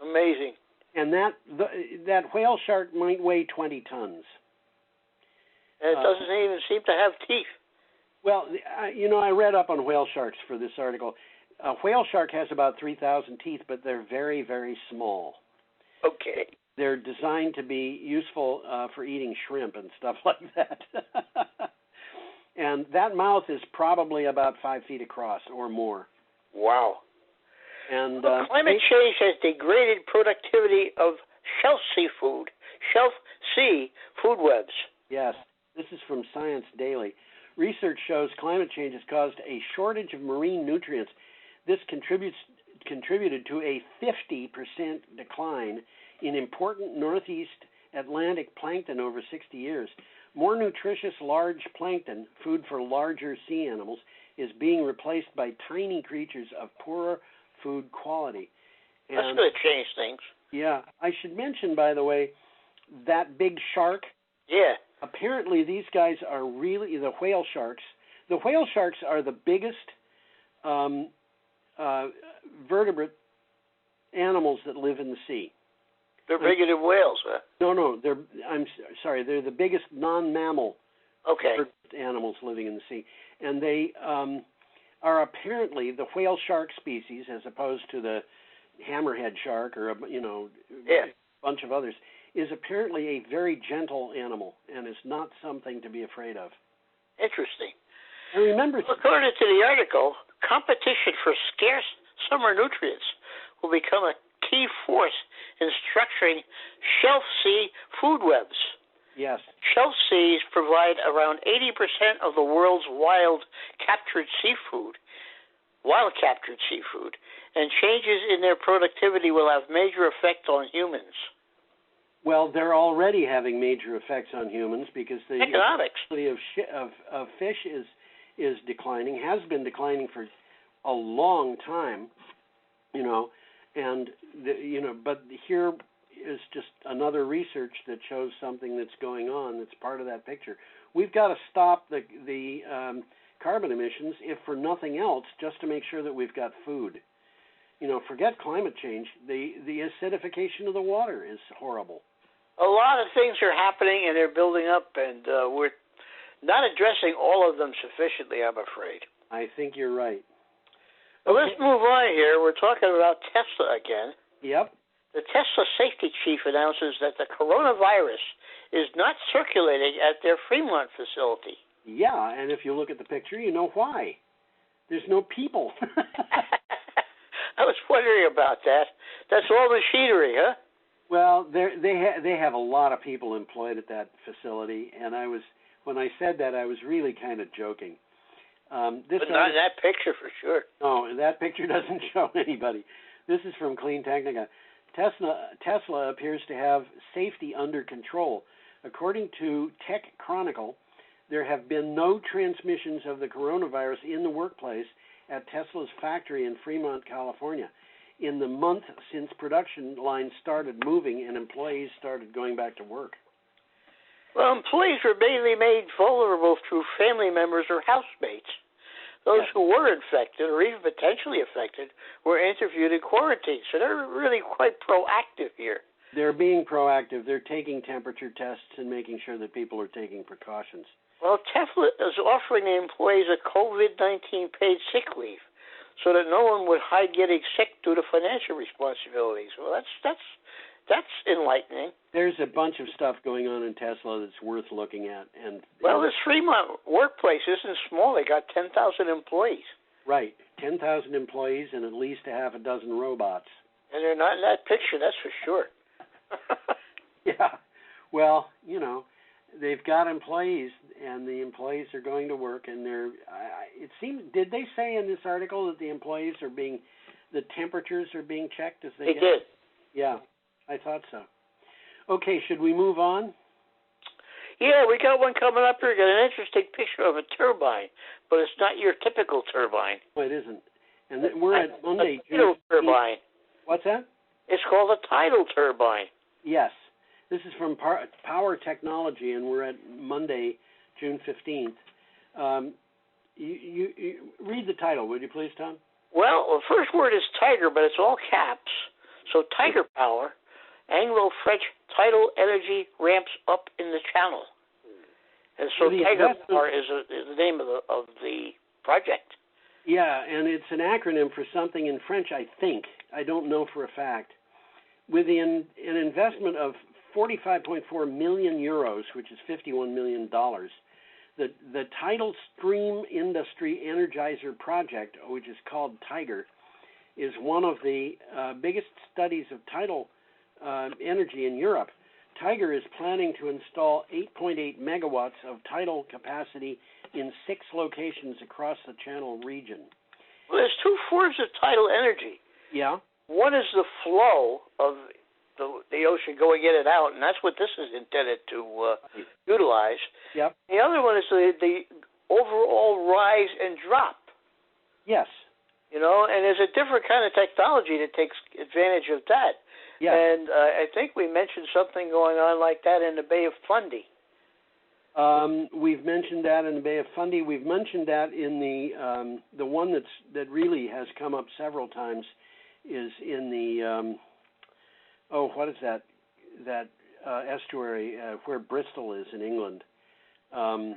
[SPEAKER 3] Amazing.
[SPEAKER 2] And that whale shark might weigh 20 tons.
[SPEAKER 3] And it doesn't even seem to have teeth.
[SPEAKER 2] Well, I read up on whale sharks for this article. A whale shark has about 3,000 teeth, but they're very, very small.
[SPEAKER 3] Okay.
[SPEAKER 2] They're designed to be useful for eating shrimp and stuff like that. And that mouth is probably about 5 feet across or more.
[SPEAKER 3] Wow.
[SPEAKER 2] And
[SPEAKER 3] climate change has degraded productivity of shelf sea food webs.
[SPEAKER 2] Yes, this is from Science Daily. Research shows climate change has caused a shortage of marine nutrients. This contributed to a 50% decline in important Northeast Atlantic plankton over 60 years. More nutritious large plankton, food for larger sea animals, is being replaced by tiny creatures of poorer food quality. And,
[SPEAKER 3] that's going to change things.
[SPEAKER 2] Yeah. I should mention, by the way, that big shark.
[SPEAKER 3] Yeah.
[SPEAKER 2] Apparently these guys are really the whale sharks. The whale sharks are the biggest vertebrate animals that live in the sea.
[SPEAKER 3] They're bigger than whales, huh?
[SPEAKER 2] No, I'm sorry. They're the biggest non-mammal animals living in the sea, and they are apparently the whale shark species, as opposed to the hammerhead shark or a bunch of others, is apparently a very gentle animal and is not something to be afraid of.
[SPEAKER 3] Interesting.
[SPEAKER 2] And remember,
[SPEAKER 3] according to the article, competition for scarce summer nutrients will become a key force in structuring shelf sea food webs.
[SPEAKER 2] Yes.
[SPEAKER 3] Shelf seas provide around 80% of the world's wild captured seafood, and changes in their productivity will have major effect on humans.
[SPEAKER 2] Well, they're already having major effects on humans because the
[SPEAKER 3] economics
[SPEAKER 2] of fish is declining, has been declining for a long time, but here is just another research that shows something that's going on that's part of that picture. We've got to stop the carbon emissions, if for nothing else, just to make sure that we've got food. Forget climate change. The acidification of the water is horrible.
[SPEAKER 3] A lot of things are happening, and they're building up, and we're not addressing all of them sufficiently, I'm afraid.
[SPEAKER 2] I think you're right.
[SPEAKER 3] Well, let's move on here. We're talking about Tesla again.
[SPEAKER 2] Yep.
[SPEAKER 3] The Tesla safety chief announces that the coronavirus is not circulating at their Fremont facility.
[SPEAKER 2] Yeah, and if you look at the picture, you know why. There's no people.
[SPEAKER 3] I was wondering about that. That's all machinery, huh?
[SPEAKER 2] Well, they have a lot of people employed at that facility, and when I said that, I was really kind of joking.
[SPEAKER 3] But not in that picture for sure.
[SPEAKER 2] No, that picture doesn't show anybody. This is from Clean Technica. Tesla appears to have safety under control. According to Tech Chronicle, there have been no transmissions of the coronavirus in the workplace at Tesla's factory in Fremont, California, in the month since production lines started moving and employees started going back to work.
[SPEAKER 3] Well, employees were mainly made vulnerable through family members or housemates. Those who were infected or even potentially affected were interviewed and quarantined. So they're really quite proactive here.
[SPEAKER 2] They're being proactive. They're taking temperature tests and making sure that people are taking precautions.
[SPEAKER 3] Well, Tesla is offering the employees a COVID-19 paid sick leave so that no one would hide getting sick due to financial responsibilities. Well, that's enlightening.
[SPEAKER 2] There's a bunch of stuff going on in Tesla that's worth looking at.
[SPEAKER 3] Well, this Fremont workplace isn't small. They got 10,000 employees.
[SPEAKER 2] Right, 10,000 employees and at least a half a dozen robots.
[SPEAKER 3] And they're not in that picture, that's for sure.
[SPEAKER 2] Yeah, well, they've got employees, and the employees are going to work, and it seems, did they say in this article that the employees the temperatures are being checked as they
[SPEAKER 3] did.
[SPEAKER 2] Yeah, I thought so. Okay, should we move on?
[SPEAKER 3] Yeah, we got one coming up here. We got an interesting picture of a turbine, but it's not your typical turbine.
[SPEAKER 2] No, it isn't. And we're at Monday.
[SPEAKER 3] A tidal turbine.
[SPEAKER 2] What's that? It's
[SPEAKER 3] called a tidal turbine.
[SPEAKER 2] Yes. This is from Power Technology, and we're at Monday, June 15th. You read the title, would you please, Tom?
[SPEAKER 3] Well, the first word is tiger, but it's all caps. So Tiger Power, Anglo-French Tidal Energy ramps up in the channel. And so Tiger Power is the name of the project.
[SPEAKER 2] Yeah, and it's an acronym for something in French, I think. I don't know for a fact. With an investment of 45.4 million euros, which is $51 million, the Tidal Stream Industry Energizer Project, which is called Tiger, is one of the biggest studies of tidal energy in Europe. Tiger is planning to install 8.8 megawatts of tidal capacity in 6 locations across the Channel region.
[SPEAKER 3] Well, there's 2 forms of tidal energy.
[SPEAKER 2] Yeah.
[SPEAKER 3] One is the flow of the ocean going in and out, and that's what this is intended to utilize.
[SPEAKER 2] Yep.
[SPEAKER 3] The other one is the overall rise and drop.
[SPEAKER 2] Yes.
[SPEAKER 3] And there's a different kind of technology that takes advantage of that.
[SPEAKER 2] Yes.
[SPEAKER 3] And I think we mentioned something going on like that in the Bay of Fundy.
[SPEAKER 2] We've mentioned that in the Bay of Fundy. We've mentioned that in the one that really has come up several times is in the what is that estuary where Bristol is in England.
[SPEAKER 3] I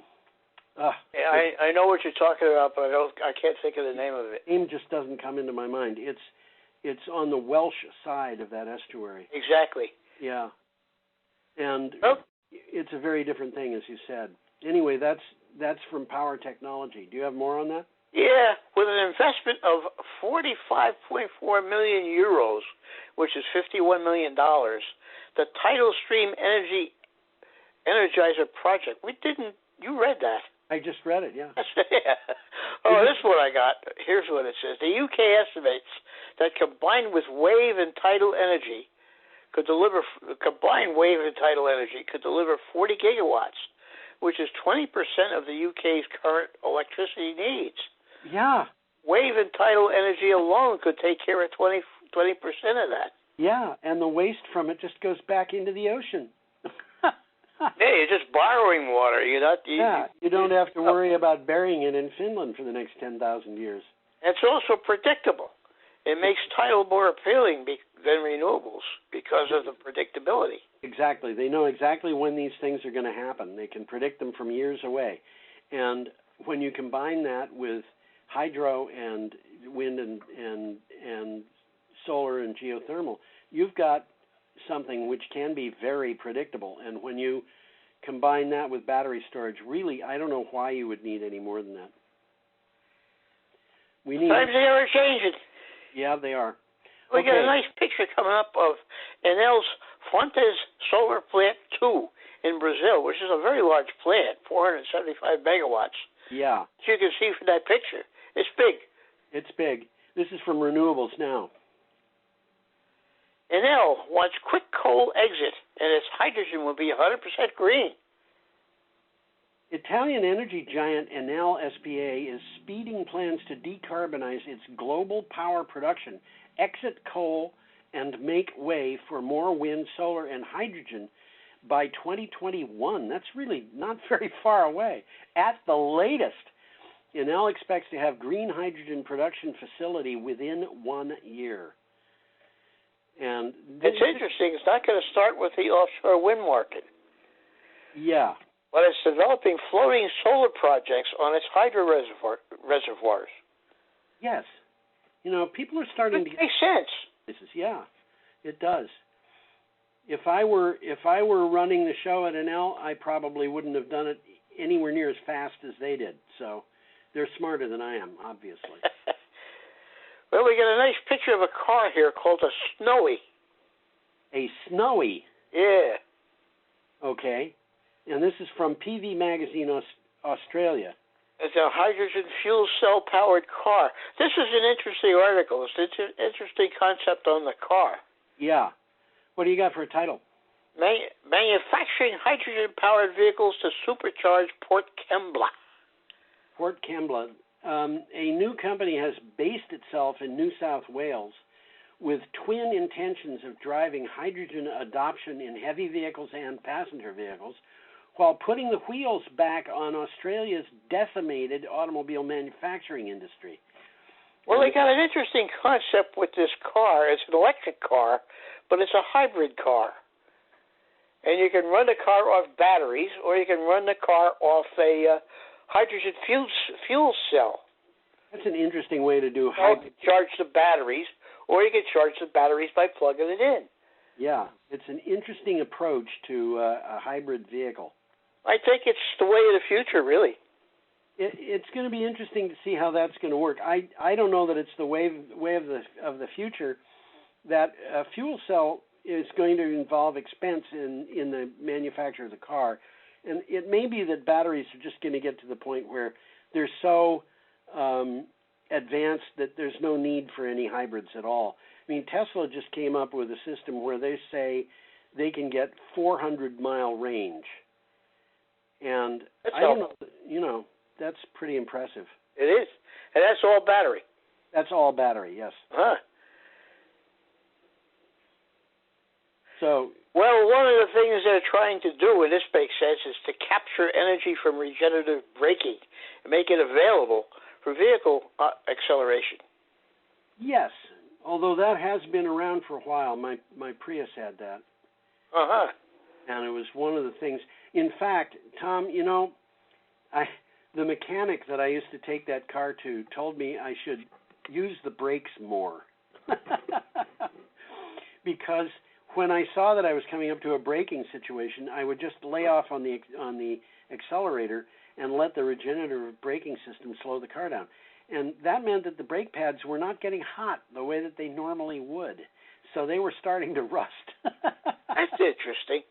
[SPEAKER 3] know what you're talking about, but I can't think of the name of it.
[SPEAKER 2] The name just doesn't come into my mind. It's on the Welsh side of that estuary.
[SPEAKER 3] Exactly.
[SPEAKER 2] Yeah. And it's a very different thing, as you said. Anyway, that's from Power Technology. Do you have more on that?
[SPEAKER 3] Yeah, with an investment of 45.4 million euros, which is $51 million, the Tidal Stream Energy Energizer project. You read that?
[SPEAKER 2] I just read it, yeah.
[SPEAKER 3] Yeah. Oh, this is what I got. Here's what it says. The UK estimates that combined wave and tidal energy could deliver 40 gigawatts, which is 20% of the UK's current electricity needs.
[SPEAKER 2] Yeah.
[SPEAKER 3] Wave and tidal energy alone could take care of 20% of that.
[SPEAKER 2] Yeah, and the waste from it just goes back into the ocean.
[SPEAKER 3] Yeah, you're just borrowing water. You
[SPEAKER 2] don't have to worry about burying it in Finland for the next 10,000 years.
[SPEAKER 3] It's also predictable. It makes tidal more appealing than renewables because of the predictability.
[SPEAKER 2] Exactly. They know exactly when these things are going to happen. They can predict them from years away. And when you combine that with hydro and wind and solar and geothermal, you've got something which can be very predictable. And when you combine that with battery storage, really, I don't know why you would need any more than that.
[SPEAKER 3] Times they are changing.
[SPEAKER 2] Yeah, they are.
[SPEAKER 3] We got a nice picture coming up of Enel's Fontes Solar Plant 2 in Brazil, which is a very large plant, 475 megawatts.
[SPEAKER 2] Yeah.
[SPEAKER 3] As you can see from that picture, it's big.
[SPEAKER 2] It's big. This is from Renewables now.
[SPEAKER 3] Enel wants quick coal exit, and its hydrogen will be 100% green.
[SPEAKER 2] Italian energy giant Enel S.p.A. is speeding plans to decarbonize its global power production, exit coal, and make way for more wind, solar, and hydrogen by 2021. That's really not very far away. At the latest, Enel expects to have green hydrogen production facility within 1 year. And
[SPEAKER 3] it's interesting. It's not going to start with the offshore wind market.
[SPEAKER 2] Yeah.
[SPEAKER 3] But it's developing floating solar projects on its hydro reservoirs.
[SPEAKER 2] Yes. You know, people are starting to get...
[SPEAKER 3] Makes sense.
[SPEAKER 2] Yeah, it does. If I were running the show at Enel, I probably wouldn't have done it anywhere near as fast as they did. So they're smarter than I am, obviously.
[SPEAKER 3] Well, we got a nice picture of a car here called a Snowy.
[SPEAKER 2] A Snowy?
[SPEAKER 3] Yeah.
[SPEAKER 2] Okay. And this is from PV Magazine Australia.
[SPEAKER 3] It's a hydrogen fuel cell powered car. This is an interesting article. It's an interesting concept on the car.
[SPEAKER 2] Yeah. What do you got for a title?
[SPEAKER 3] Manufacturing hydrogen powered vehicles to supercharge Port Kembla.
[SPEAKER 2] Port Kembla. A new company has based itself in New South Wales with twin intentions of driving hydrogen adoption in heavy vehicles and passenger vehicles while putting the wheels back on Australia's decimated automobile manufacturing industry.
[SPEAKER 3] Well, they got an interesting concept with this car. It's an electric car, but it's a hybrid car. And you can run the car off batteries, or you can run the car off a hydrogen fuel cell.
[SPEAKER 2] That's an interesting way to do
[SPEAKER 3] hybrid. You can charge the batteries, or you can charge the batteries by plugging it in.
[SPEAKER 2] Yeah, it's an interesting approach to a hybrid vehicle.
[SPEAKER 3] I think it's the way of the future, really.
[SPEAKER 2] It's going to be interesting to see how that's going to work. I don't know that it's the way of the future. That a fuel cell is going to involve expense in the manufacture of the car, and it may be that batteries are just going to get to the point where they're so advanced that there's no need for any hybrids at all. I mean, Tesla just came up with a system where they say they can get 400-mile range. And I don't know, you know, that's pretty impressive.
[SPEAKER 3] It is. And that's all battery.
[SPEAKER 2] That's all battery, yes.
[SPEAKER 3] Huh.
[SPEAKER 2] So,
[SPEAKER 3] well, one of the things they're trying to do, and this makes sense, is to capture energy from regenerative braking and make it available for vehicle acceleration.
[SPEAKER 2] Yes, although that has been around for a while. My Prius had that.
[SPEAKER 3] Uh-huh.
[SPEAKER 2] And it was one of the things. In fact, Tom, you know, the mechanic that I used to take that car to told me I should use the brakes more. Because when I saw that I was coming up to a braking situation, I would just lay off on the accelerator and let the regenerative braking system slow the car down. And that meant that the brake pads were not getting hot the way that they normally would. So they were starting to rust.
[SPEAKER 3] That's interesting.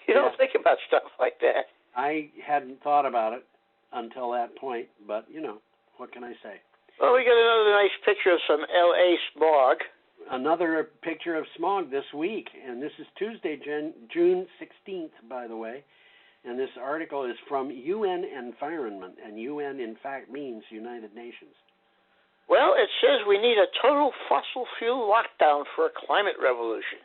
[SPEAKER 3] You don't think about stuff like that.
[SPEAKER 2] I hadn't thought about it until that point, but, what can I say?
[SPEAKER 3] Well, we got another nice picture of some L.A. smog.
[SPEAKER 2] Another picture of smog this week, and this is Tuesday, June 16th, by the way. And this article is from UN Environment, and UN, in fact, means United Nations.
[SPEAKER 3] Well, it says we need a total fossil fuel lockdown for a climate revolution.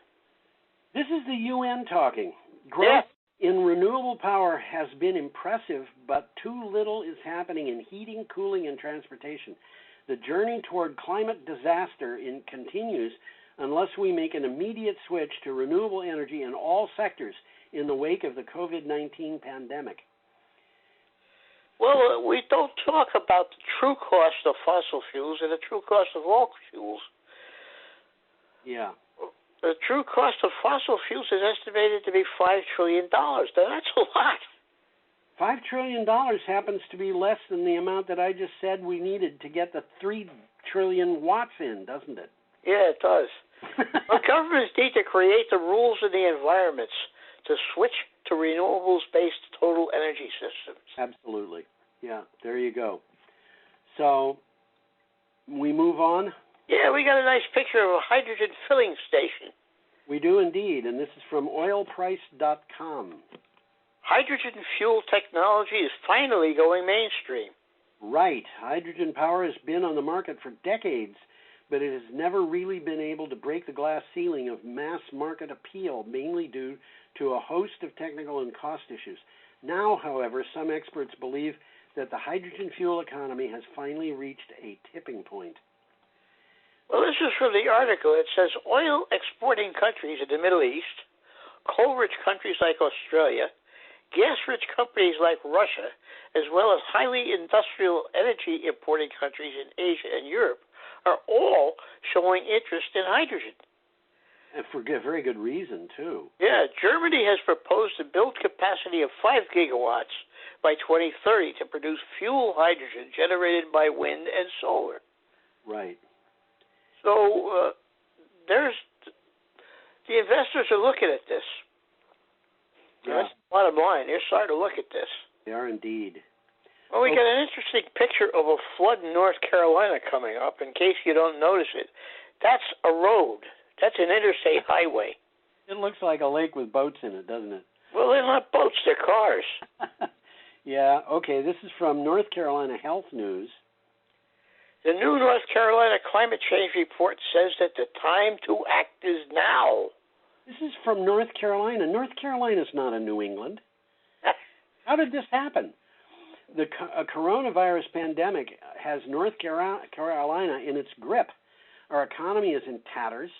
[SPEAKER 2] This is the UN talking. Growth in renewable power has been impressive, but too little is happening in heating, cooling, and transportation. The journey toward climate disaster continues unless we make an immediate switch to renewable energy in all sectors in the wake of the COVID-19 pandemic.
[SPEAKER 3] Well, we don't talk about the true cost of fossil fuels and the true cost of all fuels.
[SPEAKER 2] Yeah.
[SPEAKER 3] The true cost of fossil fuels is estimated to be $5 trillion. Now, that's a lot.
[SPEAKER 2] $5 trillion happens to be less than the amount that I just said we needed to get the 3 trillion watts in, doesn't it?
[SPEAKER 3] Yeah, it does. Well, governments need to create the rules and the environments to switch to renewables-based total energy systems.
[SPEAKER 2] Absolutely. Yeah, there you go. So, we move on?
[SPEAKER 3] Yeah, we got a nice picture of a hydrogen filling station.
[SPEAKER 2] We do indeed, and this is from oilprice.com.
[SPEAKER 3] Hydrogen fuel technology is finally going mainstream.
[SPEAKER 2] Right. Hydrogen power has been on the market for decades, but it has never really been able to break the glass ceiling of mass market appeal, mainly due to a host of technical and cost issues. Now, however, some experts believe that the hydrogen fuel economy has finally reached a tipping point.
[SPEAKER 3] Well, this is from the article. It says oil exporting countries in the Middle East, coal-rich countries like Australia, gas-rich companies like Russia, as well as highly industrial energy importing countries in Asia and Europe are all showing interest in hydrogen.
[SPEAKER 2] And for very good reason, too.
[SPEAKER 3] Yeah, Germany has proposed a build capacity of 5 gigawatts by 2030 to produce fuel hydrogen generated by wind and solar.
[SPEAKER 2] Right.
[SPEAKER 3] So the investors are looking at this.
[SPEAKER 2] Yeah.
[SPEAKER 3] That's the bottom line. They're starting to look at this.
[SPEAKER 2] They are indeed.
[SPEAKER 3] Well, we got an interesting picture of a flood in North Carolina coming up, in case you don't notice it. That's a road. That's an interstate highway.
[SPEAKER 2] It looks like a lake with boats in it, doesn't it?
[SPEAKER 3] Well, they're not boats, they're cars.
[SPEAKER 2] Yeah, okay. This is from North Carolina Health News.
[SPEAKER 3] The new North Carolina climate change report says that the time to act is now.
[SPEAKER 2] This is from North Carolina. North Carolina's not in New England. How did this happen? The coronavirus pandemic has North Carolina in its grip. Our economy is in tatters.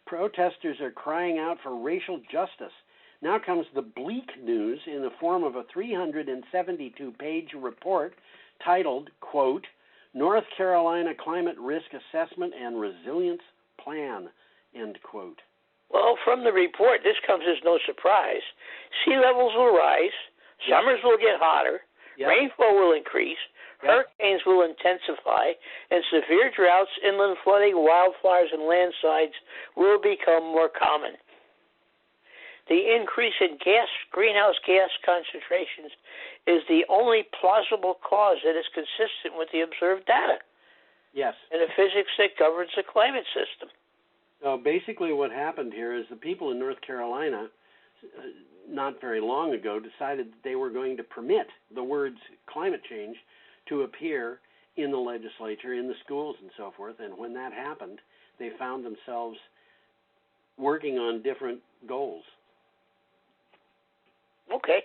[SPEAKER 2] Protesters are crying out for racial justice. Now comes the bleak news in the form of a 372-page report titled, quote, North Carolina Climate Risk Assessment and Resilience Plan, end quote.
[SPEAKER 3] Well, from the report, this comes as no surprise. Sea levels will rise, summers will get hotter, rainfall will increase, hurricanes will intensify, and severe droughts, inland flooding, wildfires, and landslides will become more common. The increase in greenhouse gas concentrations is the only plausible cause that is consistent with the observed data.
[SPEAKER 2] Yes.
[SPEAKER 3] And the physics that governs the climate system.
[SPEAKER 2] Basically what happened here is the people in North Carolina, not very long ago, decided that they were going to permit the words climate change to appear in the legislature, in the schools, and so forth. And when that happened, they found themselves working on different goals.
[SPEAKER 3] Okay.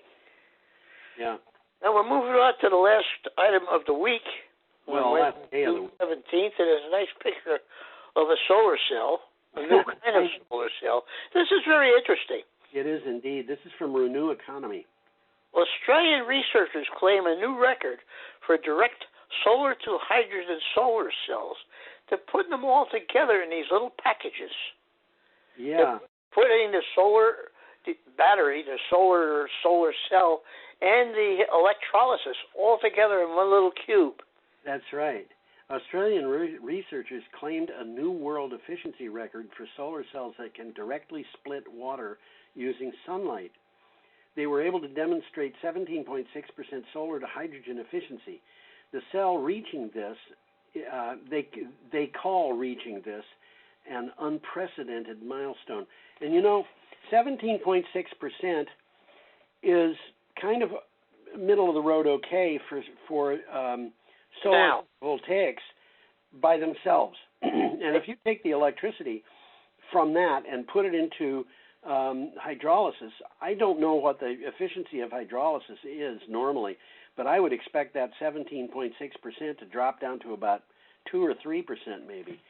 [SPEAKER 2] Yeah.
[SPEAKER 3] Now we're moving on to the last item of the week.
[SPEAKER 2] Well, last day of the week.
[SPEAKER 3] 17th, and there's a nice picture of a solar cell, a new kind of solar cell. This is very interesting.
[SPEAKER 2] It is indeed. This is from Renew Economy.
[SPEAKER 3] Australian researchers claim a new record for direct solar to hydrogen solar cells. They're putting them all together in these little packages.
[SPEAKER 2] Yeah.
[SPEAKER 3] They're putting the solar battery, the solar cell, and the electrolysis all together in one little cube.
[SPEAKER 2] That's right. Australian researchers claimed a new world efficiency record for solar cells that can directly split water using sunlight. They were able to demonstrate 17.6% solar to hydrogen efficiency. The cell reaching this, they call reaching this an unprecedented milestone. And 17.6% is kind of middle of the road okay for solar voltaics by themselves. And if you take the electricity from that and put it into hydrolysis, I don't know what the efficiency of hydrolysis is normally, but I would expect that 17.6% to drop down to about 2 or 3% maybe,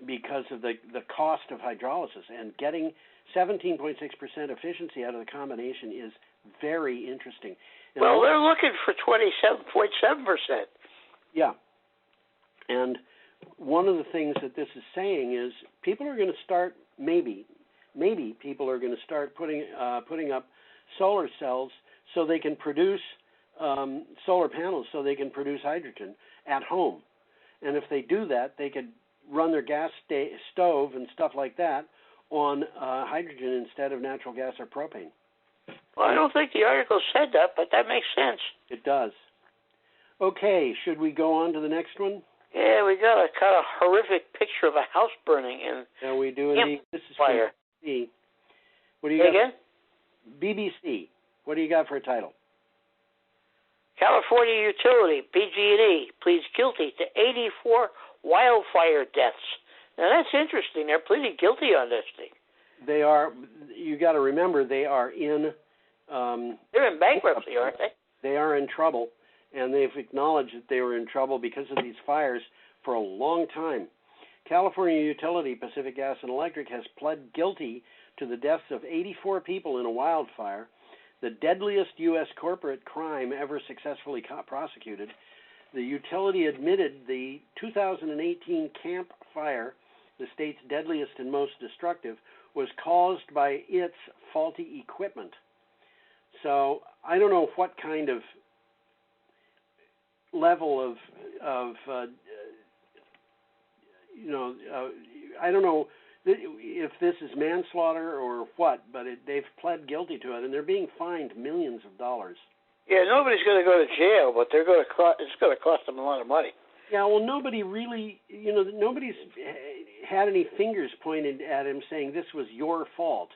[SPEAKER 2] because of the cost of hydrolysis. And getting 17.6% efficiency out of the combination is very interesting. And
[SPEAKER 3] well, they're looking for 27.7%.
[SPEAKER 2] Yeah. And one of the things that this is saying is people are going to start, maybe people are going to start putting up solar cells so they can produce solar panels so they can produce hydrogen at home. And if they do that, they could run their gas stove and stuff like that on hydrogen instead of natural gas or propane.
[SPEAKER 3] Well, I don't think the article said that, but that makes sense.
[SPEAKER 2] It does. Okay, should we go on to the next one?
[SPEAKER 3] Yeah, we got a kind of horrific picture of a house burning in.
[SPEAKER 2] Yeah, we do indeed. This is
[SPEAKER 3] fire.
[SPEAKER 2] BBC. What do you got?
[SPEAKER 3] Again?
[SPEAKER 2] BBC. What do you got for a title?
[SPEAKER 3] California utility, PGE, pleads guilty to 84 wildfire deaths. Now, that's interesting. They're pleading guilty on this thing.
[SPEAKER 2] They are. You got to remember, they are in.
[SPEAKER 3] They're in bankruptcy, aren't they?
[SPEAKER 2] They are in trouble, and they've acknowledged that they were in trouble because of these fires for a long time. California utility Pacific Gas and Electric has pled guilty to the deaths of 84 people in a wildfire, the deadliest U.S. corporate crime ever successfully prosecuted. The utility admitted the 2018 Camp Fire, the state's deadliest and most destructive, was caused by its faulty equipment. So I don't know what kind of level of I don't know if this is manslaughter or what, but they've pled guilty to it, and they're being fined millions of dollars.
[SPEAKER 3] Yeah, nobody's going to go to jail, but it's going to cost them a lot of money.
[SPEAKER 2] Yeah, well, nobody really, nobody's had any fingers pointed at him saying this was your fault.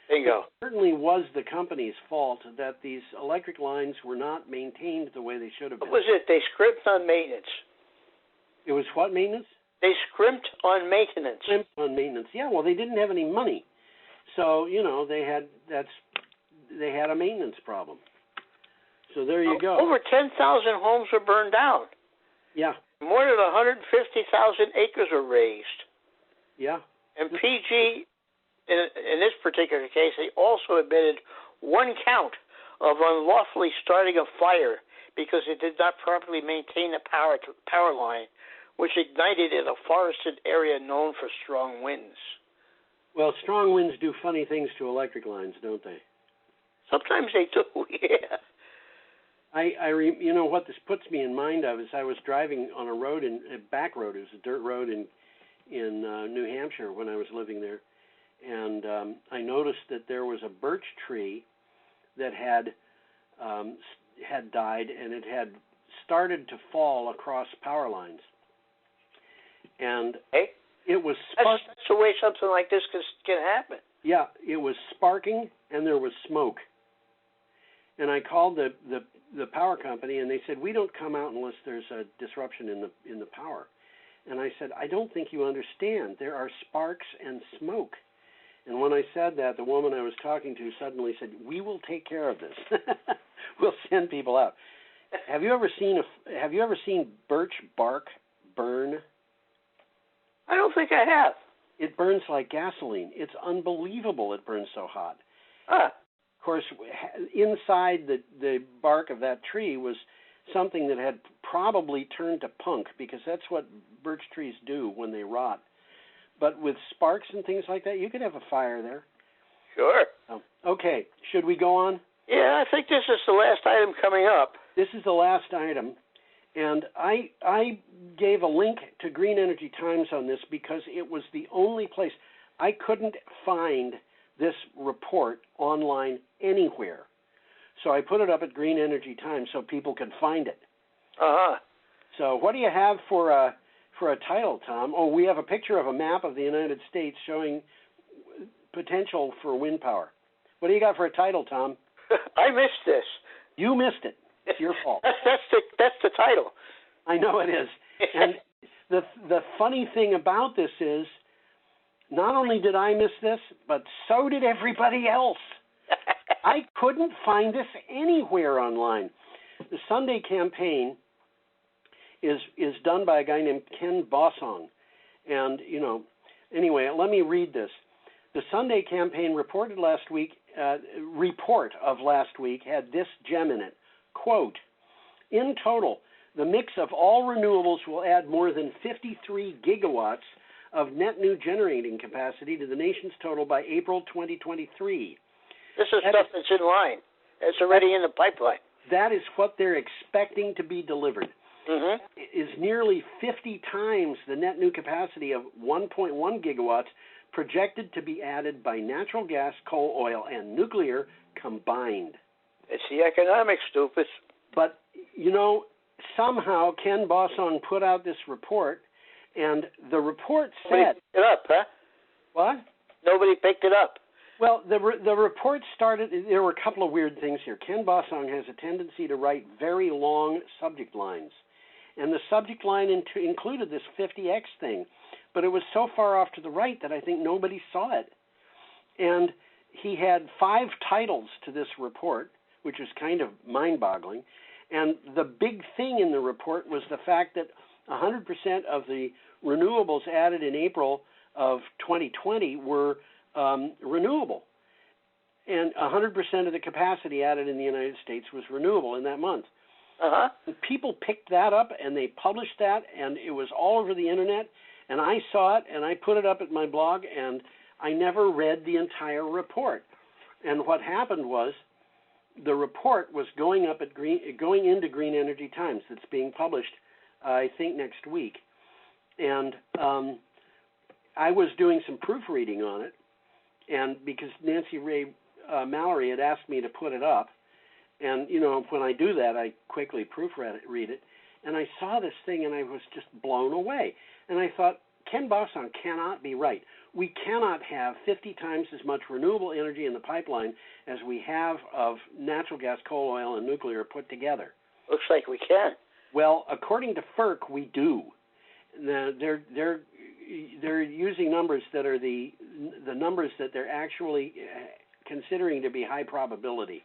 [SPEAKER 3] There you go.
[SPEAKER 2] It certainly was the company's fault that these electric lines were not maintained the way they should have been.
[SPEAKER 3] What was it? They scrimped on maintenance.
[SPEAKER 2] It was what maintenance?
[SPEAKER 3] They scrimped on maintenance.
[SPEAKER 2] Scrimped on maintenance. Yeah, well, they didn't have any money, so they had a maintenance problem. So there you go.
[SPEAKER 3] Over 10,000 homes were burned down.
[SPEAKER 2] Yeah.
[SPEAKER 3] More than 150,000 acres were razed.
[SPEAKER 2] Yeah.
[SPEAKER 3] And PG, in this particular case, they also admitted one count of unlawfully starting a fire because it did not properly maintain the power line, which ignited in a forested area known for strong winds. Well,
[SPEAKER 2] strong winds do funny things to electric lines, don't they?
[SPEAKER 3] Sometimes they do, yeah.
[SPEAKER 2] What this puts me in mind of is I was driving on a back road. It was a dirt road in New Hampshire when I was living there, and I noticed that there was a birch tree that had died, and it had started to fall across power lines. And it was
[SPEAKER 3] that's the way something like this can happen.
[SPEAKER 2] Yeah, it was sparking, and there was smoke. And I called the power company, and they said, we don't come out unless there's a disruption in the power. And I said, I don't think you understand. There are sparks and smoke. And when I said that, the woman I was talking to suddenly said, we will take care of this. We'll send people out. Have you ever seen birch bark burn?
[SPEAKER 3] I don't think I have.
[SPEAKER 2] It burns like gasoline. It's unbelievable it burns so hot.
[SPEAKER 3] Huh.
[SPEAKER 2] Of course, inside the bark of that tree was something that had probably turned to punk, because that's what birch trees do when they rot. But with sparks and things like that, you could have a fire there.
[SPEAKER 3] Sure.
[SPEAKER 2] Okay, should we go on?
[SPEAKER 3] Yeah, I think this is the last item coming up.
[SPEAKER 2] This is the last item, And I gave a link to Green Energy Times on this because it was the only place. I couldn't find this report online anywhere. So I put it up at Green Energy Times so people could find it.
[SPEAKER 3] Uh-huh.
[SPEAKER 2] So what do you have for a title, Tom? Oh, we have a picture of a map of the United States showing potential for wind power. What do you got for a title, Tom?
[SPEAKER 3] I missed this.
[SPEAKER 2] You missed it. It's your fault.
[SPEAKER 3] That's the title.
[SPEAKER 2] I know it is. And the funny thing about this is, not only did I miss this, but so did everybody else. I couldn't find this anywhere online. The Sunday campaign is done by a guy named Ken Bossong. And, anyway, let me read this. The Sunday campaign report of last week had this gem in it. Quote, in total, the mix of all renewables will add more than 53 gigawatts of net new generating capacity to the nation's total by April 2023.
[SPEAKER 3] This is stuff that's in line. It's already in the pipeline.
[SPEAKER 2] That is what they're expecting to be delivered.
[SPEAKER 3] Mm-hmm.
[SPEAKER 2] It is nearly 50 times the net new capacity of 1.1 gigawatts projected to be added by natural gas, coal, oil, and nuclear combined.
[SPEAKER 3] It's the economics, stupid.
[SPEAKER 2] But, somehow Ken Bossong put out this report, and the report said...
[SPEAKER 3] Nobody picked it up, huh?
[SPEAKER 2] What?
[SPEAKER 3] Nobody picked it up.
[SPEAKER 2] Well, the report started... There were a couple of weird things here. Ken Bossong has a tendency to write very long subject lines, and the subject line included this 50X thing, but it was so far off to the right that I think nobody saw it. And he had 5 titles to this report, which is kind of mind-boggling. And the big thing in the report was the fact that 100% of the renewables added in April of 2020 were renewable. And 100% of the capacity added in the United States was renewable in that month.
[SPEAKER 3] Uh-huh.
[SPEAKER 2] And people picked that up, and they published that, and it was all over the Internet. And I saw it, and I put it up at my blog, and I never read the entire report. And what happened was, the report was going into Green Energy Times. That's being published, I think, next week. And I was doing some proofreading on it, and because Nancy Ray Mallory had asked me to put it up, and when I do that, I quickly read it, and I saw this thing, and I was just blown away. And I thought, Ken Bossong cannot be right. We cannot have 50 times as much renewable energy in the pipeline as we have of natural gas, coal, oil, and nuclear put together.
[SPEAKER 3] Looks like we can.
[SPEAKER 2] Well, according to FERC, we do. They're using numbers that are the numbers that they're actually considering to be high probability.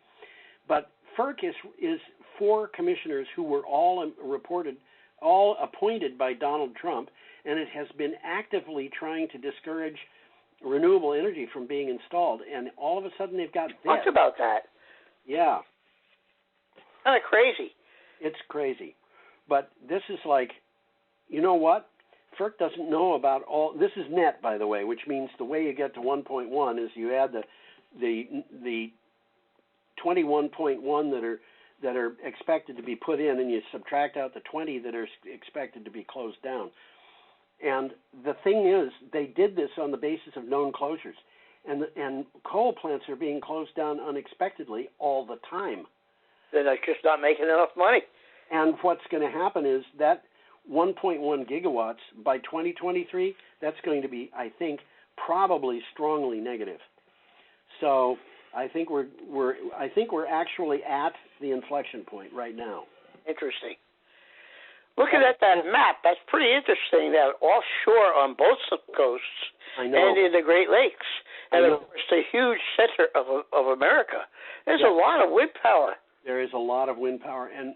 [SPEAKER 2] But FERC is 4 commissioners who were all appointed by Donald Trump, and it has been actively trying to discourage renewable energy from being installed. And all of a sudden they've got this.
[SPEAKER 3] Talk about that.
[SPEAKER 2] Yeah.
[SPEAKER 3] Kind of crazy.
[SPEAKER 2] It's crazy. But this is like, you know what? FERC doesn't know about all. This is net, by the way, which means the way you get to 1.1 is you add the 21.1 that are expected to be put in, and you subtract out the 20 that are expected to be closed down. And the thing is, they did this on the basis of known closures, and coal plants are being closed down unexpectedly all the time.
[SPEAKER 3] They're just not making enough money.
[SPEAKER 2] And what's going to happen is that 1.1 gigawatts by 2023, that's going to be, I think, probably strongly negative. So I think we're actually at the inflection point right now.
[SPEAKER 3] Interesting. Looking at that map, that's pretty interesting. That offshore on both coasts and in the Great Lakes, and of course the huge center of America. There's a lot of wind power.
[SPEAKER 2] There is a lot of wind power, and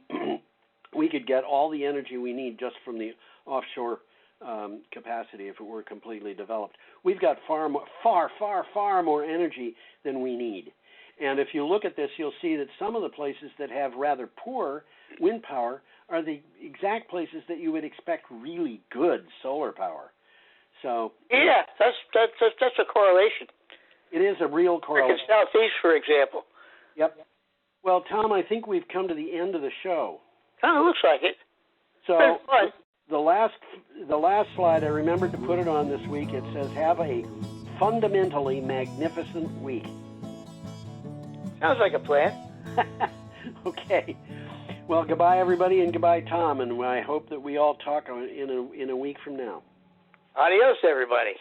[SPEAKER 2] we could get all the energy we need just from the offshore capacity if it were completely developed. We've got far more energy than we need. And if you look at this, you'll see that some of the places that have rather poor wind power are the exact places that you would expect really good solar power. So
[SPEAKER 3] yeah, that's a correlation.
[SPEAKER 2] It is a real correlation.
[SPEAKER 3] Like in Southeast, for example.
[SPEAKER 2] Yep. Well, Tom, I think we've come to the end of the show.
[SPEAKER 3] Kind of looks like it.
[SPEAKER 2] So
[SPEAKER 3] It's fun.
[SPEAKER 2] the last slide, I remembered to put it on this week. It says, "Have a fundamentally magnificent week."
[SPEAKER 3] Sounds like a plan.
[SPEAKER 2] Okay. Well, goodbye, everybody, and goodbye, Tom. And I hope that we all talk in a week from now.
[SPEAKER 3] Adios, everybody.